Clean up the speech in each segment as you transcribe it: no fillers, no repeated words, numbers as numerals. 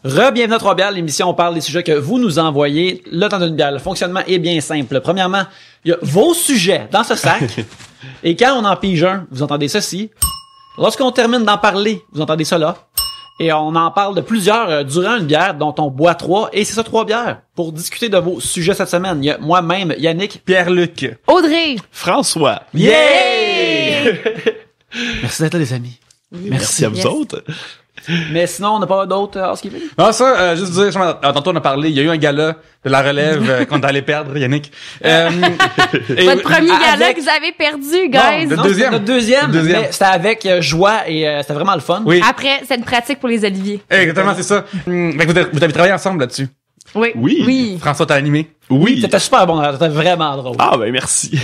Bienvenue à Trois-Bières, l'émission où on parle des sujets que vous nous envoyez. Le temps d'une bière, le fonctionnement est bien simple. Premièrement, il y a vos sujets dans ce sac. Et quand on en pige un, vous entendez ceci. Lorsqu'on termine d'en parler, vous entendez ça là. Et on en parle de plusieurs durant une bière dont on boit 3. Et c'est ça, 3 bières. Pour discuter de vos sujets cette semaine, il y a moi-même, Yannick, Pierre-Luc, Audrey, François. Yeah! Merci d'être là, les amis. Merci à vous autres. Mais sinon, on n'a pas d'autres housekeeping? Non, ça, juste dire, tantôt on a parlé, il y a eu un gala de la relève qu'on allait perdre, Yannick. votre premier gala que vous avez perdu, guys. Non, Non, deuxième. c'était notre deuxième. Le deuxième. Mais c'était avec joie et c'était vraiment le fun. Oui. Après, c'est une pratique pour les oliviers. Exactement, c'est ça. Fait que vous avez travaillé ensemble là-dessus. Oui. Oui. François t'a animé. Oui. C'était super bon, c'était vraiment drôle. Ah, ben, merci.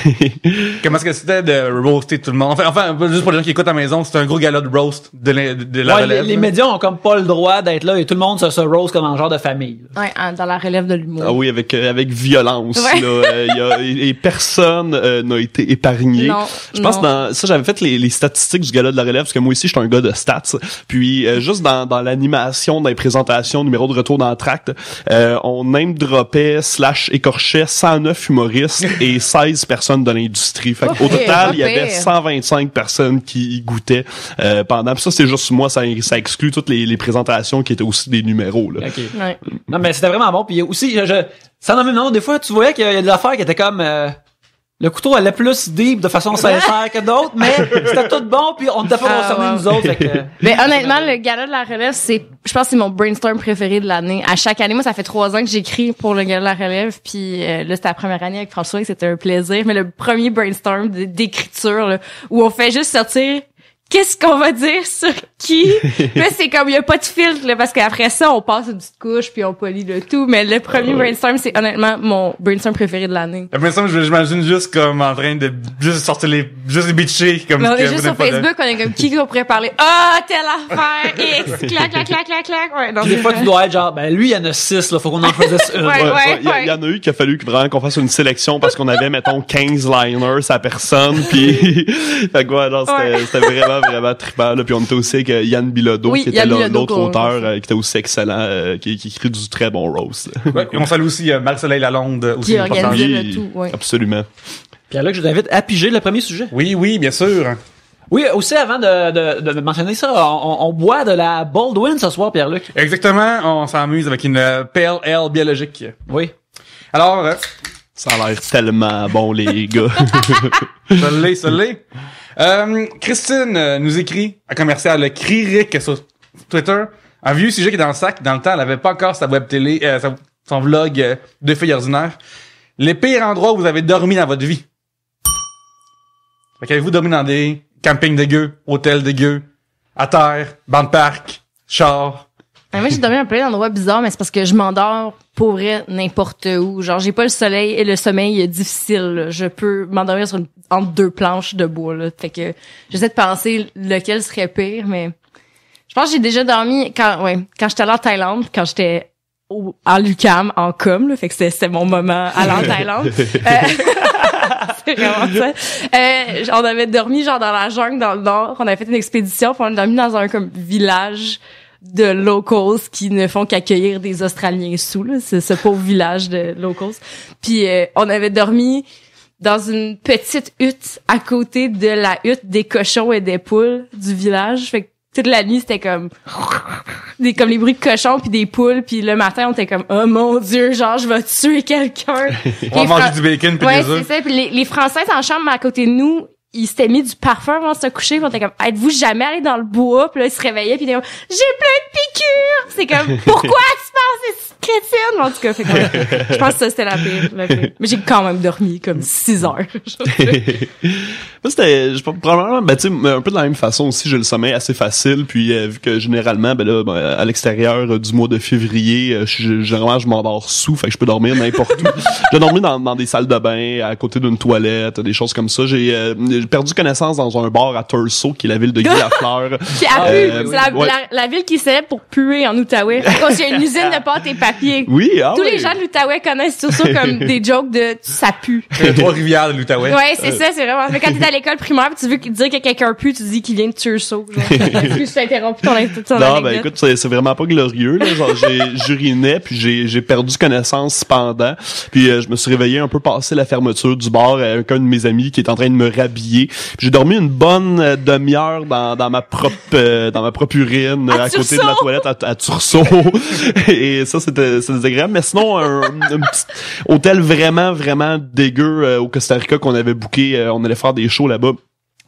Comment est-ce que c'était de roaster tout le monde? Enfin, juste pour les gens qui écoutent à la maison, c'était un gros gala de roast de la Ouais, relève. les médias ont comme pas le droit d'être là et tout le monde se roast comme un genre de famille. Là. Ouais, dans la relève de l'humour. Ah oui, avec violence, Ouais. là. Et personne n'a été épargné. Non, Je pense non. j'avais fait les statistiques du gala de la relève, parce que moi aussi, je suis un gars de stats. Puis, juste dans l'animation, dans les présentations, numéro de retour dans le tract, on name-droppait / écorchait 109 humoristes et 16 personnes de l'industrie. Fait qu'au Pas pire, total, pas il y avait pire. 125 personnes qui y goûtaient pendant. Puis ça, c'est juste moi, ça exclut toutes les présentations qui étaient aussi des numéros, là. OK. Ouais. Non, mais c'était vraiment bon. Puis aussi, sans nommer le nom, des fois, tu voyais qu'il y a des affaires qui étaient comme... le couteau allait plus deep de façon sincère que d'autres, mais c'était tout bon, puis on n'était pas concernés, wow. nous autres. Fait que, Mais honnêtement, le gala de la relève, je pense que c'est mon brainstorm préféré de l'année. À chaque année, moi, ça fait 3 ans que j'écris pour le gala de la relève, puis là, c'était la première année avec François, et c'était un plaisir. Mais le premier brainstorm d'écriture, là, où on fait juste sortir qu'est-ce qu'on va dire sur qui. Là, c'est comme, il y a pas de filtre, là, parce qu'après ça, on passe une petite couche, puis on polie le tout. Mais le premier brainstorm, c'est honnêtement mon brainstorm préféré de l'année. Après ça, j'imagine juste comme en train de juste sortir juste les bitcher comme Mais on que est vous juste sur n'avez pas de- Facebook, on est comme qui qu'on pourrait parler. Ah, telle affaire, X, clac, clac, clac, clac, clac. Ouais, non, des c'est fois, vrai. tu dois être genre, ben lui, il y en a 6, là, faut qu'on en choisisse une. Ouais. Il y en a eu qu'il a fallu vraiment qu'on fasse une sélection parce qu'on avait, mettons, 15 liners à personne, puis fait que ouais, non, c'était vraiment trippant, là. Puis on était aussi avec Yann Bilodeau, Oui, qui était Yann Bilodeau, l'autre qu'on- auteur, qui était aussi excellent, qui écrit du très bon roast. Ouais, et on salue aussi Marc-Soleil Lalonde aussi. Qui organise important. le tout, ouais. Absolument. Puis là, je vous invite à piger le premier sujet. Oui, bien sûr. Oui, aussi, avant de mentionner ça, on boit de la Baldwin ce soir, Pierre-Luc. Exactement, on s'amuse avec une Pale Ale biologique. Oui. Alors, Ça a l'air tellement bon, les gars. ça l'est. Christine nous écrit à commercial le Criric sur Twitter. Un vieux sujet qui est dans le sac. Dans le temps, elle avait pas encore sa web télé, son vlog de filles ordinaires. Les pires endroits où vous avez dormi dans votre vie. Fait qu'avez-vous dormi dans des campings dégueux, hôtels dégueux, à terre, banc de parc, char? Moi, j'ai dormi un peu d'endroits bizarres, mais c'est parce que je m'endors pour vrai n'importe où. Genre, j'ai pas le soleil et le sommeil est difficile, là. Je peux m'endormir entre 2 planches de bois, là. Fait que j'essaie de penser lequel serait pire, mais je pense que j'ai déjà dormi quand j'étais allée en Thaïlande, quand j'étais en l'UQAM, en com, là. Fait que c'était mon moment aller en Thaïlande. C'est vraiment ça. On avait dormi genre dans la jungle dans le nord. On avait fait une expédition, puis on a dormi dans un comme village de locals qui ne font qu'accueillir des Australiens sous, là. C'est ce pauvre village de locals. Puis on avait dormi dans une petite hutte à côté de la hutte des cochons et des poules du village. Fait que toute la nuit, c'était comme les bruits de cochons puis des poules, puis le matin, on était comme oh mon Dieu, genre je vais tuer quelqu'un. On va manger du bacon puis Ouais, des œufs. c'est ça. Puis les Françaises en chambre à côté de nous, ils s'étaient mis du parfum avant de se coucher. Puis on était comme, êtes-vous jamais allé dans le bois? Puis là, ils se réveillaient. Puis ils étaient comme, j'ai plein de piqûres! C'est comme, pourquoi tu penses c'est crétine? En tout cas, fait que, je pense que ça, c'était la pire. Mais j'ai quand même dormi comme 6 heures. Moi, probablement, tu sais, un peu de la même façon aussi, j'ai le sommeil assez facile, puis vu que généralement, à l'extérieur du mois de février, généralement, je m'endors sous, fait que je peux dormir n'importe où. J'ai dormi dans des salles de bain, à côté d'une toilette, des choses comme ça. J'ai perdu connaissance dans un bar à Thurso, qui est la ville de Guy Lafleur. Qui a pu. C'est ouais. la ville qui est célèbre pour puer en Outaouais. Quand il y a une usine de pâtes et papier, papier. Oui, ah Tous oui. les gens de l'Outaouais connaissent tout ça comme des jokes de ça pue. Trois-Rivières de l'Outaouais. Ouais, c'est ça, c'est vraiment. Mais quand t'es à l'école primaire pis tu veux dire que quelqu'un pue, tu dis qu'il vient de Tursault. Genre, excuse, je t'ai interrompu ton Non, anecdote. ben écoute, c'est vraiment pas glorieux. Là. Genre, j'urinais, puis j'ai perdu connaissance pendant. Puis je me suis réveillé un peu passé la fermeture du bar avec un de mes amis qui est en train de me rhabiller. J'ai dormi une bonne demi-heure dans ma propre urine à côté de la toilette à Tursault. Et ça, c'était désagréable. Mais sinon, un petit hôtel vraiment, vraiment dégueu au Costa Rica qu'on avait booké. On allait faire des shows là-bas.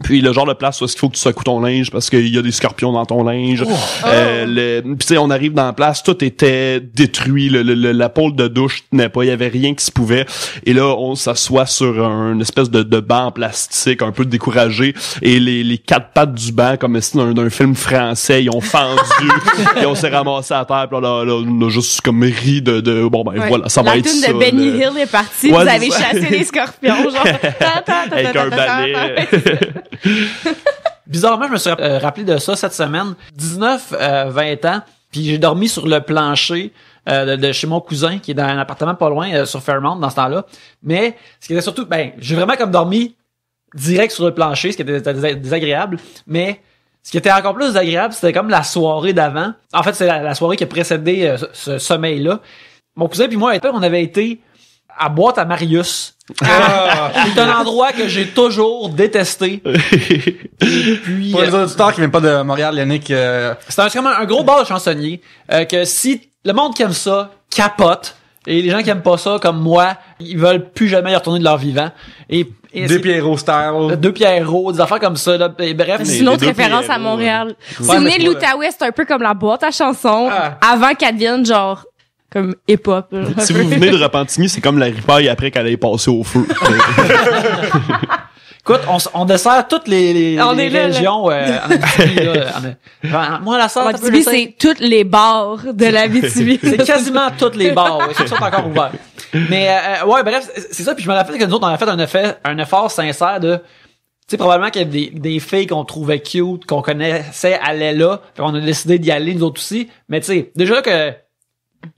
Puis le genre de place où est-ce qu'il faut que tu secoues ton linge parce qu'il y a des scorpions dans ton linge. Puis tu sais, on arrive dans la place, tout était détruit, la pôle de douche tenait pas, il y avait rien qui se pouvait. Et là, on s'assoit sur une espèce de banc en plastique, un peu découragé, et les quatre pattes du banc, comme si d'un film français, ils ont fendu, et on s'est ramassé à terre. Puis là, on a juste comme ri de bon ben voilà, ça va être ça. La tune de Benny Hill est partie, Ouais, vous avez c'est ça. chassé les scorpions, genre. Avec un balai. Bizarrement, je me suis rappelé de ça cette semaine. 20 ans, puis j'ai dormi sur le plancher de chez mon cousin, qui est dans un appartement pas loin, sur Fairmount, dans ce temps-là. Mais, ce qui était surtout, j'ai vraiment comme dormi direct sur le plancher, ce qui était désagréable. Mais, ce qui était encore plus désagréable, c'était comme la soirée d'avant. En fait, c'est la soirée qui a précédé ce sommeil-là. Mon cousin puis moi, on avait été à Boîte à Marius. C'est un endroit que j'ai toujours détesté. Puis, Pour les auditeurs qui viennent pas de Montréal, Yannick, c'est comme un gros bar de chansonniers, que si le monde qui aime ça capote, et les gens qui aiment pas ça, comme moi, ils veulent plus jamais y retourner de leur vivant. Et deux Pierrot style. Deux Pierrot, des affaires comme ça, là. Et bref. C'est une autre deux référence à Pierrot, Montréal. Si Ouais, vous mais venez de l'Outaouais, c'est un peu comme la boîte à chansons, avant qu'elle devienne genre, comme hip-hop. Là. Si vous venez de Repentigny, c'est comme la ripaille après qu'elle ait passé au feu. Écoute, on dessert toutes les On est là, régions en Abitibi, là. Moi, la sorte, Abitibi, c'est toutes les bars de l'Abitibi. c'est quasiment toutes les bars, ouais, ceux qui sont encore ouverts. Mais ouais, bref, c'est ça. Puis je me rappelle que nous autres, on a fait un effort sincère de, tu sais, probablement qu'il y a des filles qu'on trouvait cute, qu'on connaissait, allaient là. Puis on a décidé d'y aller nous autres aussi. Mais tu sais, déjà que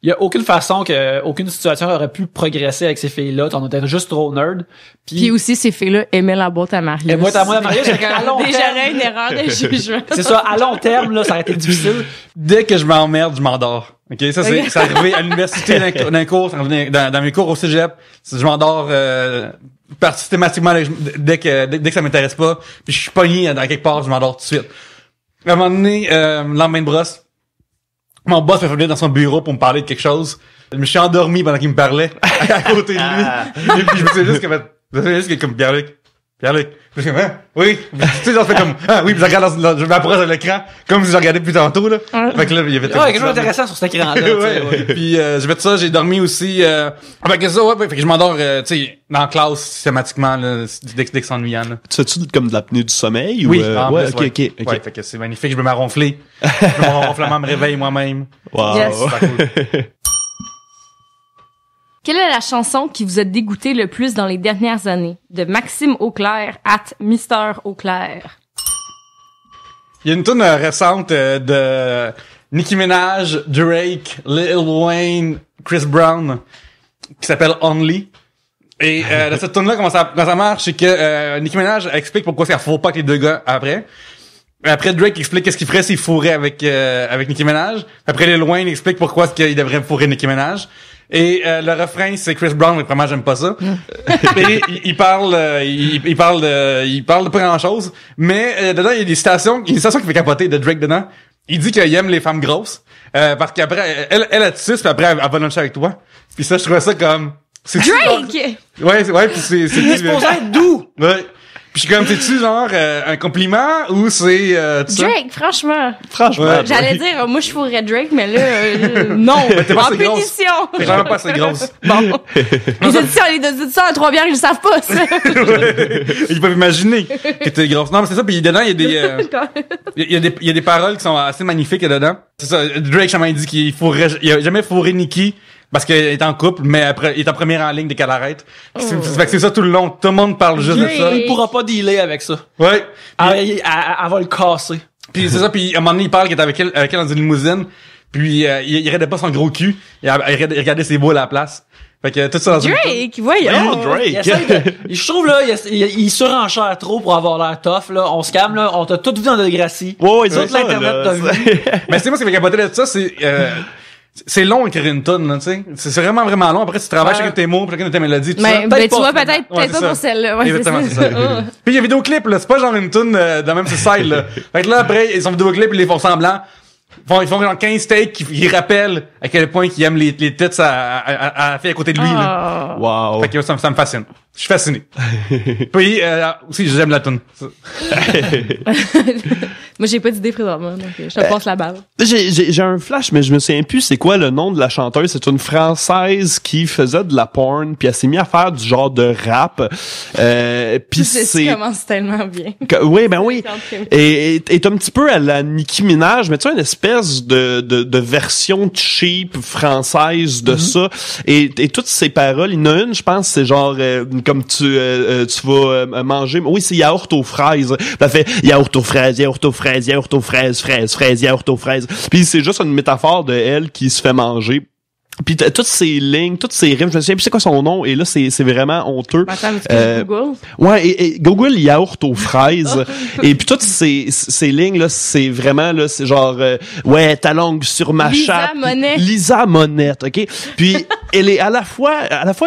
il y a aucune façon aucune situation aurait pu progresser avec ces filles-là. On était juste trop nerd. Puis aussi, ces filles-là aimaient la boîte à Marius. Et moi, à Marius, à long Déjà terme, là, une erreur de jugement. c'est ça, à long terme, là, ça a été difficile. Dès que je m'emmerde, je m'endors. OK, ça c'est arrivé à l'université d'un cours, dans mes cours au cégep, je m'endors systématiquement dès que ça m'intéresse pas, puis je suis pogné dans quelque part, je m'endors tout de suite. À un moment donné, lendemain de brosse, mon boss m'a fait venir dans son bureau pour me parler de quelque chose. Je me suis endormi pendant qu'il me parlait à côté de lui. Et puis je me suis juste comme Pierre-Luc. Je suis comme, hein? Oui. Tu sais, genre, fait comme, ah oui, puis je regarde je m'approche de l'écran, comme si je regardais plus tantôt, là. Fait que là, il y avait quelque chose d'intéressant sur cet écran-là. Ouais. Puis j'ai fait ça, j'ai dormi aussi, avec ça, ouais, fait que je m'endors, tu sais, dans la classe, systématiquement, là, dès que c'est ennuyant, là. Tu fais-tu comme de l'apnée du sommeil? Oui, ou, ouais, ok. Ouais, fait que c'est magnifique, je me mets à ronfler. Je me ronflement me réveille moi-même. Wow. Yes. C'est pas cool. Quelle est la chanson qui vous a dégoûté le plus dans les dernières années? De Maxime Auclair @Mister Auclair. Il y a une tune récente de Nicki Minaj, Drake, Lil Wayne, Chris Brown qui s'appelle Only. Et dans cette tune là comment ça marche, c'est que Nicki Minaj explique pourquoi ça faut pas que les deux gars après. Après Drake explique qu'est-ce qu'il ferait s'il fourrait avec Nicki Minaj. Après Lil Wayne explique pourquoi est-ce qu'il devrait fourrer Nicki Minaj. Et le refrain c'est Chris Brown, mais vraiment j'aime pas ça. Et il parle de pas grand-chose, mais dedans il y a une citation qui fait capoter de Drake dedans. Il dit qu'il aime les femmes grosses parce qu'après elle a tissu, puis après elle va luncher avec toi. Puis ça je trouvais ça comme Drake! Ouais, puis c'est supposé être doux. Ouais. Puis je suis comme, c'est-tu genre un compliment ou c'est Drake, franchement. Ouais. J'allais dire, moi je fourrais Drake, mais là, non. t'es pas En assez grosse. punition. T'es vraiment pas assez grosse. Bon. Les éditions à Trois-Bières, ils le savent pas, ça. Ils peuvent imaginer que t'es grosse. Non, mais c'est ça. Puis dedans, il y a des paroles qui sont assez magnifiques dedans. C'est ça. Drake, il dit il a jamais fourré Nicki. Parce qu'il est en couple, mais après, il est en première en ligne dès qu'elle arrête. Fait que c'est ça tout le long. Tout le monde parle juste de ça. Il pourra pas dealer avec ça. Ouais. Elle va le casser. Puis c'est ça, puis à un moment donné, il parle qu'il est avec elle dans une limousine. Puis il regardait pas son gros cul, il regardait ses boules à la place. Fait que tout ça dans une toune. Drake, voyons. Drake. Il essaie je trouve là, il surenchère trop pour avoir l'air tough là. On se calme là, on t'a tout vu dans Degrassi. Ouais, Toute c'est ça, l'internet là. t'a vu. Mais c'est moi ce qui m'a capoté de ça, c'est long écrire une tune, là, tu sais. C'est vraiment, vraiment long. Après, tu travailles chacun de tes mots, chacun de tes mélodies, tout Mais ça. ben, tu pas, vois, finalement. peut-être Ouais, pas c'est pour ça. celle-là. Ouais, Exactement, c'est ça. Ah. Puis il y a vidéoclip, là. C'est pas genre une tune de même style, là. Fait que là, après, ils sont vidéoclip, ils les font semblant. Ils font genre 15 takes, ils rappellent à quel point ils aiment les têtes à la fille à côté de lui, là. Ah. Wow. Fait que ça me fascine. Je suis fasciné. Puis, aussi, j'aime la tune. Moi, j'ai pas d'idée présentement, donc je te passe la balle. J'ai un flash, mais je me souviens plus c'est quoi le nom de la chanteuse. C'est une Française qui faisait de la porn, puis elle s'est mise à faire du genre de rap. Puis Ça c'est... commence tellement bien. Oui, ben oui. Et est un petit peu à la Nicki Minaj, mais tu sais, une espèce de version cheap française de ça. Et toutes ces paroles, il y en a une, je pense, c'est genre comme tu vas manger. Oui, c'est yaourt aux fraises. Ça fait yaourt aux fraises, yaourt aux fraises, yaourt aux fraises, fraises, yaourt aux fraises. Puis c'est juste une métaphore de elle qui se fait manger. Puis toutes ces lignes, toutes ces rimes, je me souviens plus c'est quoi son nom, et là c'est vraiment honteux. Attends, mais tu Google? Ouais, et Google yaourt aux fraises. Et puis toutes ces lignes là, c'est vraiment là, c'est genre ouais, ta langue sur ma Lisa chatte. Monette. Lisa Monette, OK? Puis elle est à la fois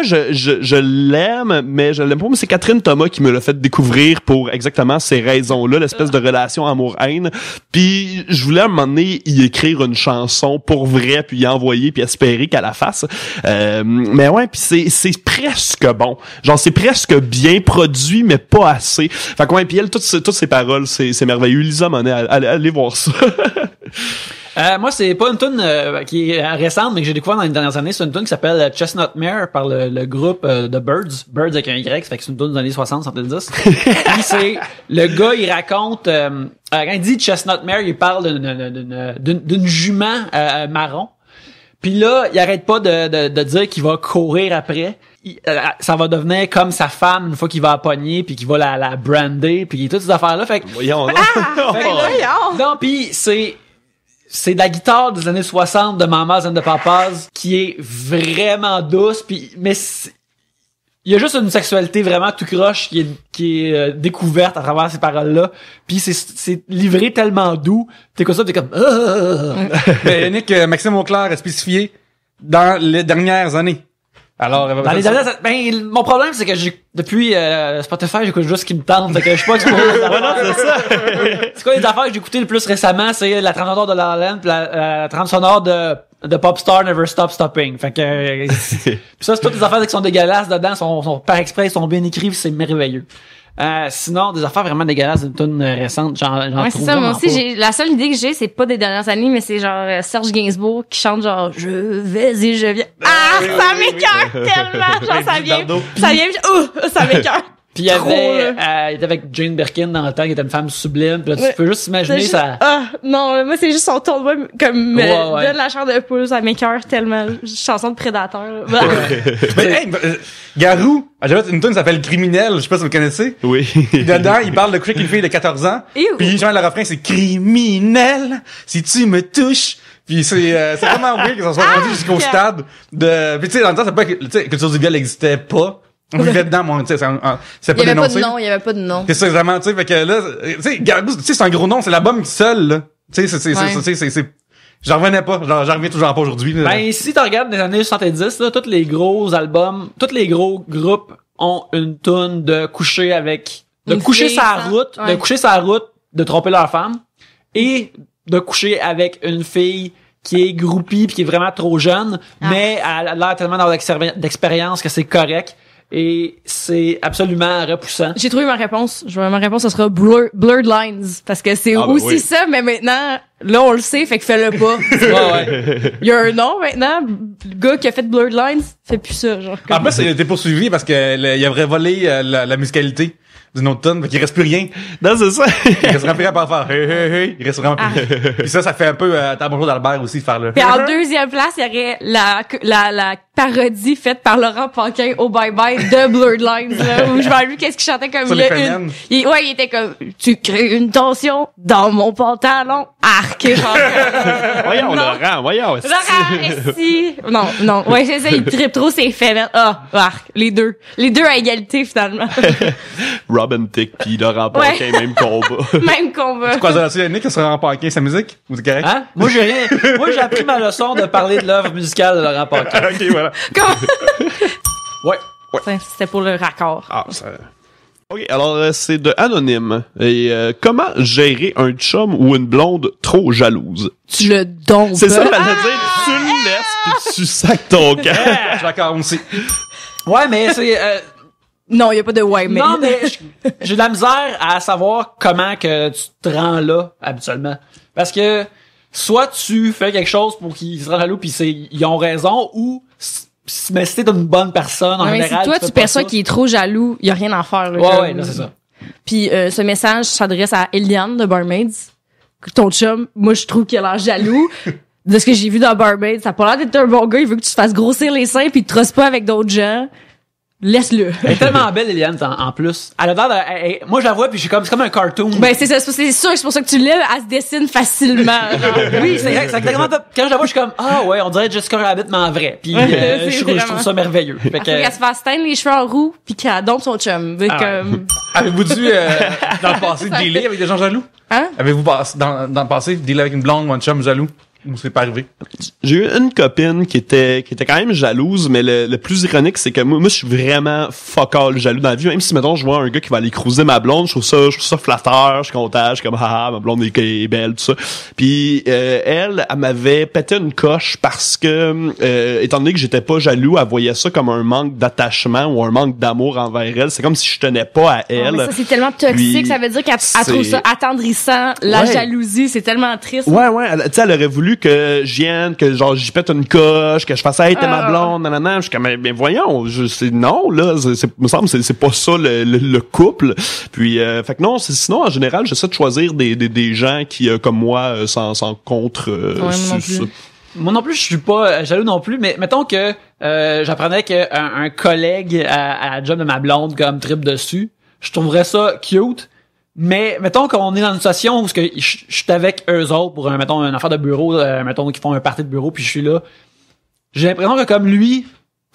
je l'aime, mais je l'aime pas, mais c'est Catherine Thomas qui me l'a fait découvrir pour exactement ces raisons-là, l'espèce de relation amour-haine. Puis je voulais à un moment donné y écrire une chanson pour vrai, puis y envoyer, puis espérer qu'à la face. Mais ouais, puis c'est presque bon. Genre c'est presque bien produit, mais pas assez. Fait que ouais, puis elle, toutes ces paroles, c'est merveilleux. Lisa Monette, allez voir ça. Moi, c'est pas une tune qui est récente, mais que j'ai découvert dans les dernières années. C'est une tune qui s'appelle Chestnut Mare par le groupe de Birds. Birds avec un Y, ça fait que c'est une tune des années 60, 70. Puis c'est, le gars, il raconte, quand il dit Chestnut Mare, il parle d'une jument marron. Puis là, il arrête pas de dire qu'il va courir après. Ça va devenir comme sa femme une fois qu'il va la pogner, puis qu'il va la brander, puis toutes ces affaires-là. Fait que, Voyons. non, puis c'est de la guitare des années 60 de Mamas and the Papas qui est vraiment douce, puis mais il y a juste une sexualité vraiment tout croche qui est découverte à travers ces paroles-là, puis c'est livré tellement doux, t'es comme ça, t'es comme Mais Yannick, Maxime Auclair a spécifié dans les dernières années. Alors, dans les dernières, ben mon problème c'est que depuis Spotify j'écoute juste ce qui me tente, fait que je suis pas exposé. Voilà, c'est ça. C'est quoi les affaires que j'ai écoutées le plus récemment, c'est la trame sonore de La La Land, pis la trame sonore de Popstar Never Stop Stopping. Fait que pis ça, c'est toutes les affaires qui sont dégueulasses dedans, sont par exprès, sont bien écrites, c'est merveilleux. Sinon, des affaires vraiment dégueulasses d'une tune récente, j'en Ouais, c'est trouve ça. Moi vraiment aussi, pas. la seule idée que j'ai, c'est pas des dernières années, mais c'est genre Serge Gainsbourg qui chante genre je vais et je viens. Ah, ça m'écoeure tellement. Genre ça vient, ça m'écoeure. Puis il y avait, il était avec Jane Birkin dans le temps, qui était une femme sublime. Puis là, tu peux juste imaginer juste, ça. Ah, non, moi, c'est juste son ton de voix, comme, Ouais. donne la chair de poule, ça m'écoeure tellement. Chanson de prédateur. Mais hey, Garou, j'avais une tune qui s'appelle Criminel, je sais pas si vous connaissez. Oui. Dedans, il parle de coucher avec une fille de 14 ans. Ew. Puis genre le refrain c'est criminel si tu me touches. Puis c'est vraiment weird que ça soit rendu jusqu'au stade de. Puis tu sais dans le temps c'est pas que tu sais culture du viol n'existait pas. On vivait dedans, moi, tu sais, c'est Il pas y avait pas dénoncé. de nom, il y avait pas de nom. C'est ça vraiment, tu sais, fait que là, tu sais, Garou, tu sais, c'est un gros nom, c'est l'album seul, là. Tu sais, c'est j'en revenais pas, j'en reviens toujours pas aujourd'hui. Là. Ben, si tu regardes les années 70, là, tous les gros albums, tous les gros groupes ont une tune de coucher avec, de Une coucher fille, sa ça. route, Ouais. de coucher sa route, de tromper leur femme, et de coucher avec une fille qui est groupie pis qui est vraiment trop jeune, mais elle a l'air tellement d'avoir d'expérience que c'est correct. Et c'est absolument repoussant. J'ai trouvé ma réponse. Ma réponse, ce sera Blurred Lines. Parce que c'est Ah, ben aussi oui. ça, mais maintenant, là, on le sait, fait que fais-le pas. Ouais. Il y a un nom maintenant. Le gars qui a fait Blurred Lines fait plus ça, genre. En plus, il a été poursuivi parce que il aurait volé la musicalité d'une autre tonne, fait qu'il reste plus rien. Non, c'est ça. Il reste vraiment plus rien à faire. Hey, hey, hey. Il reste vraiment plus rien. Puis ça fait un peu T'as bonjour d'Albert aussi, de faire le... Puis en deuxième place, il y aurait la parodie faite par Laurent Paquin au Bye Bye de Blurred Lines, là, où je m'en lui qu'est-ce qu'il chantait comme Sur les féminines. il était comme, tu crées une tension dans mon pantalon, arc, genre. Voyons, Non. Laurent, voyons. Laurent, si. Non. Ouais, c'est ça, il tripe trop ses faits. Arc. Les deux à égalité, finalement. Robin Thicke pis Laurent Paquin, même combat. Même combat. Quoi, ça, Yannick, ça serait Paquin, sa musique? Ou c'est correct? Hein? Moi, j'ai appris ma leçon de parler de l'œuvre musicale de Laurent Paquin. Ok, voilà. Ouais. C'était pour le raccord. Ah, ça... OK, alors c'est de Anonyme. Et comment gérer un chum ou une blonde trop jalouse? Tu le dompes. C'est ça, fallait dire, tu le laisses pis tu sacs ton camp. Je suis d'accord, aussi. Ouais, mais c'est... Non, il y a pas de ouais, mais. Non, mais j'ai de la misère à savoir comment que tu te rends là, habituellement. Parce que, soit tu fais quelque chose pour qu'ils se rendent jaloux pis ils ont raison, ou, mais si t'es une bonne personne, en Ouais, mais général. si toi, fais tu pas perçois ça. qu'il est trop jaloux, il y a rien à faire, là. Ouais, là, c'est ça. Puis ce message s'adresse à Eliane de Barmaids. Ton chum, moi, je trouve qu'il a l'air jaloux. De ce que j'ai vu dans Barmaids, ça a pas l'air d'être un bon gars. Il veut que tu te fasses grossir les seins puis il te trosse pas avec d'autres gens. Laisse-le. Elle est tellement belle, Eliane, en plus. Elle a l'air moi, je la vois, puis c'est comme un cartoon. Ben, c'est ça, c'est sûr que c'est pour ça que tu l'aimes, elle se dessine facilement. genre. Oui, c'est exactement ça. Quand je la vois, je suis comme, ah ouais, on dirait Jessica Rabbit, mais en vrai. Puis C'est je vraiment- trouve ça merveilleux. Fait Il faut qu'elle se fasse teindre les cheveux en roux puis qu'elle dompte son chum. Fait Ah comme... Avez-vous dû, dans le passé, dealer avec des gens jaloux? Hein? Avez-vous dans le passé dealer avec une blonde ou un chum jaloux? Ou c'est pas arrivé? J'ai eu une copine qui était quand même jalouse, mais le plus ironique, c'est que moi, je suis vraiment fuck all jaloux dans la vie. Même si, mettons, je vois un gars qui va aller cruiser ma blonde, je trouve ça flatteur, je suis content, je suis comme, haha, ma blonde est belle, tout ça. Puis, elle m'avait pété une coche parce que, étant donné que j'étais pas jaloux, elle voyait ça comme un manque d'attachement ou un manque d'amour envers elle. C'est comme si je tenais pas à elle. Oh, mais ça, c'est tellement toxique. Puis, ça veut dire qu'elle c'est- trouve ça attendrissant. La Ouais. jalousie, c'est tellement triste. Ouais, tu sais, elle aurait voulu que je vienne, que genre j'y pète une coche, que je fasse hey, t'es ma blonde, nanana. Je suis comme mais voyons, non là, me semble c'est pas ça le couple. Puis fait que non, sinon en général, j'essaie de choisir des gens qui comme moi sans contre moi non plus. ça. Moi non plus, je suis pas jaloux non plus, mais mettons que j'apprenais qu'un collègue à la job de ma blonde comme trip dessus, je trouverais ça cute. Mais mettons qu'on est dans une situation où je suis avec eux autres pour mettons une affaire de bureau, mettons qu'ils font un party de bureau puis je suis là. J'ai l'impression que comme lui,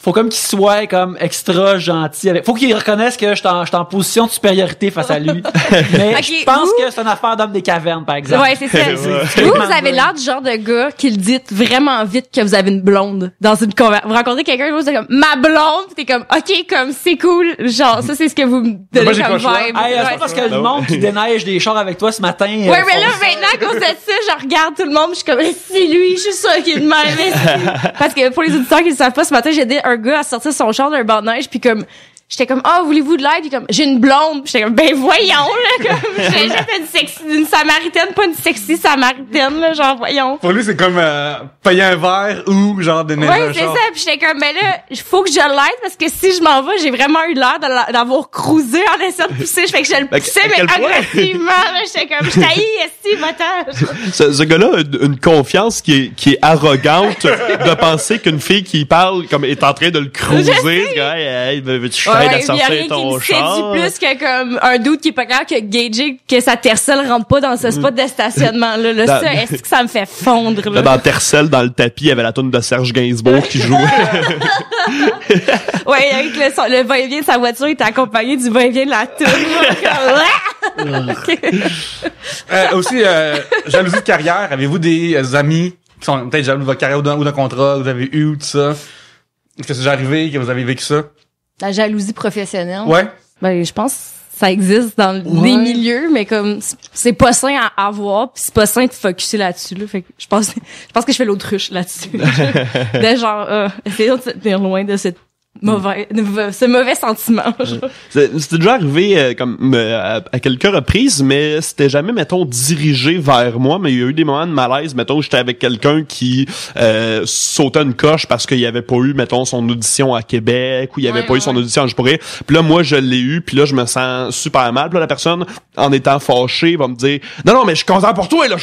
faut comme qu'il soit comme extra gentil avec. Faut qu'il reconnaisse que je suis en position de supériorité face à lui. Mais Ok, je pense ou- que c'est une affaire d'homme des cavernes par exemple. Ouais, c'est ça. Vous avez l'air du genre de gars qui le dites vraiment vite que vous avez une blonde dans une conversation. Vous rencontrez quelqu'un, vous c'est comme ma blonde, pis t'es comme OK, comme c'est cool. Genre ça c'est ce que vous me Moi, donnez j'ai pas comme le choix. vibe. Hey, c'est Ouais. pas parce que le monde qui déneige des chars avec toi ce matin. Ouais, mais là, maintenant, à cause de ça, je regarde tout le monde, je suis comme, c'est lui, je suis sûre qu'il est de même. mais c'est- Parce que pour les auditeurs qui ne savent pas, ce matin, j'ai aidé un gars à sortir son char d'un banc de neige, puis comme, j'étais comme, voulez-vous de l'aide? Puis comme, j'ai une blonde. Puis j'étais comme, ben voyons, là, comme, j'ai juste une samaritaine, pas une sexy samaritaine, là, genre, voyons. Pour lui, c'est comme payer un verre ou genre de neiger Ouais, un c'est char. ça. Puis j'étais comme, ben là, il faut que je l'aide parce que si je m'en vais, j'ai vraiment eu l'air d'avoir cruisé en essayant de pousser. Je fais que je le poussais, à mais quel point? agressivement. Là, j'étais comme, je t'haïs, esti, va-t'en. Ce gars-là a une confiance qui est arrogante de penser qu'une fille qui parle comme est en train de le cruiser, c'est comme, hey, veux-tu t'aider à Ouais, il y a sortir rien qui ton me char? séduit plus que comme un doute qui est pas capable que gager que sa tercelle rentre pas dans ce spot de stationnement là. Là, Dans- ça, est-ce que ça me fait fondre là? Là, dans Tercel, dans le tapis, il y avait la toune de Serge Gainsbourg qui jouait. Ouais, avec le va-et-vient de sa voiture, il était accompagné du va-et-vient de la toune. Aussi, jalousie de carrière. Avez-vous des amis qui sont peut-être jaloux de votre carrière ou d'un contrat que vous avez eu, tout ça? Est-ce que c'est déjà arrivé que vous avez vécu ça? La jalousie professionnelle. Ouais. Ben, je pense que ça existe dans des milieux, mais comme c'est pas sain à avoir, pis c'est pas sain de focusser là-dessus. Là. Fait que je pense que je fais l'autruche là-dessus. De genre, essayer de se tenir loin de cette ce mauvais sentiment. C'était déjà arrivé à quelques reprises, mais c'était jamais, mettons, dirigé vers moi, mais il y a eu des moments de malaise, mettons, j'étais avec quelqu'un qui sautait une coche parce qu'il y avait pas eu, mettons, son audition à Québec, ou il y avait pas eu son audition à Je pourrais. Puis là, moi, je l'ai eu, puis là, je me sens super mal. Puis là, la personne, en étant fâchée, va me dire « Non, mais je suis content pour toi, là,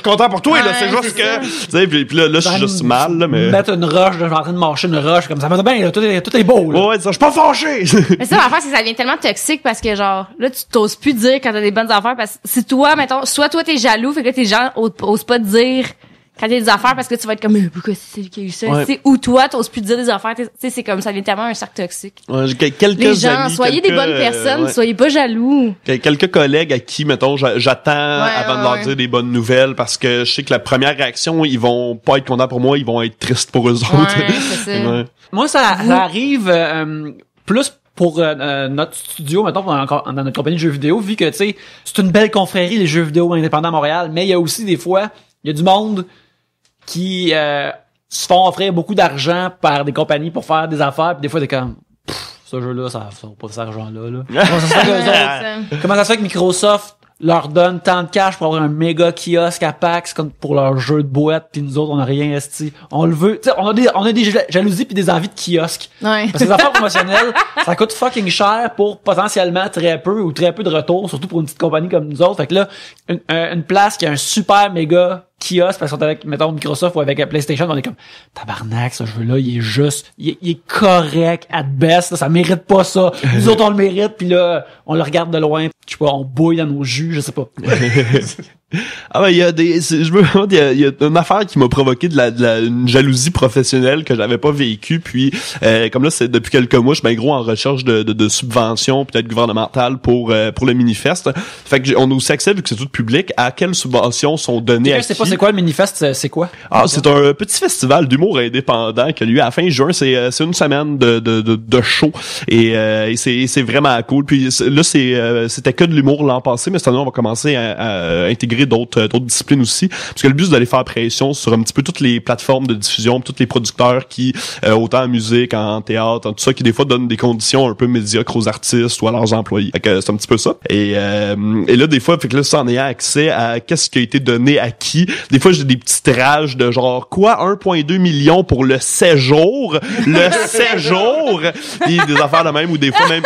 c'est juste que... » Tu sais, puis là, je suis juste mal, là, mais... Mettre une roche, je suis en train de marcher une roche, comme ça va bien, là, tout est beau, là. Ouais, ça, je suis pas fâché! Mais ça, l'affaire, c'est que ça devient tellement toxique parce que, genre, là, tu t'oses plus dire quand t'as des bonnes affaires parce que si toi, mettons, soit toi, t'es jaloux, fait que là, tes gens osent pas te dire quand t'as des affaires parce que tu vas être comme, pourquoi c'est lui qui a eu ça? Ouais. Ou toi, t'oses plus dire des affaires, tu sais, c'est comme ça devient tellement un cercle toxique. Ouais, j'ai quelques Les gens, amis, soyez des bonnes personnes, soyez pas jaloux. Quelques collègues à qui, mettons, j'attends avant de leur dire des bonnes nouvelles parce que je sais que la première réaction, ils vont pas être contents pour moi, ils vont être tristes pour eux autres. Ouais, c'est ça. Ouais. Moi, ça arrive plus pour notre studio, mettons, dans notre compagnie de jeux vidéo, vu que, tu sais, c'est une belle confrérie, les jeux vidéo indépendants à Montréal, mais il y a aussi des fois, il y a du monde qui se font offrir beaucoup d'argent par des compagnies pour faire des affaires, puis des fois, t'es comme, ce jeu-là, ça vaut pas cet argent-là, là. Comment ça se fait qu'eux autres, comment ça se fait que Microsoft leur donne tant de cash pour avoir un méga kiosque à PAX comme pour leur jeu de boîte, puis nous autres, on a rien esti. On le veut. Tu sais, on a des jalousies puis des envies de kiosque. Ouais. Parce que les affaires promotionnelles, ça coûte fucking cher pour potentiellement très peu de retour, surtout pour une petite compagnie comme nous autres. Fait que là, une place qui a un super méga kiosque parce qu'on est avec, mettons, Microsoft ou avec PlayStation, on est comme, tabarnak, ce jeu-là, il est correct at best, là, ça mérite pas ça. Nous autres, on le mérite, puis là, on le regarde de loin, je sais pas, on bouille dans nos jus, je sais pas. Ah ben il y a il y a une affaire qui m'a provoqué une jalousie professionnelle que j'avais pas vécue, puis comme là c'est depuis quelques mois je suis bien gros en recherche de subventions peut-être gouvernementales pour le Minifest. Fait que on a aussi accès vu que c'est tout public à quelles subventions sont données à qui. Je sais pas c'est quoi le Minifest, c'est quoi? Ah, c'est un petit festival d'humour indépendant qui a lieu à la fin juin, c'est une semaine de show et c'est vraiment cool. Puis là c'était que de l'humour l'an passé, mais cette année on va commencer à intégrer d'autres disciplines aussi, parce que le but c'est d'aller faire pression sur un petit peu toutes les plateformes de diffusion, tous les producteurs qui autant en musique, en théâtre, en tout ça, qui des fois donnent des conditions un peu médiocres aux artistes ou à leurs employés. Fait que c'est un petit peu ça. Et là des fois, fait que là ça en ayant accès à qu'est-ce qui a été donné à qui, des fois j'ai des petites rages de genre quoi 1,2 million pour le séjour, et des affaires de même ou des fois même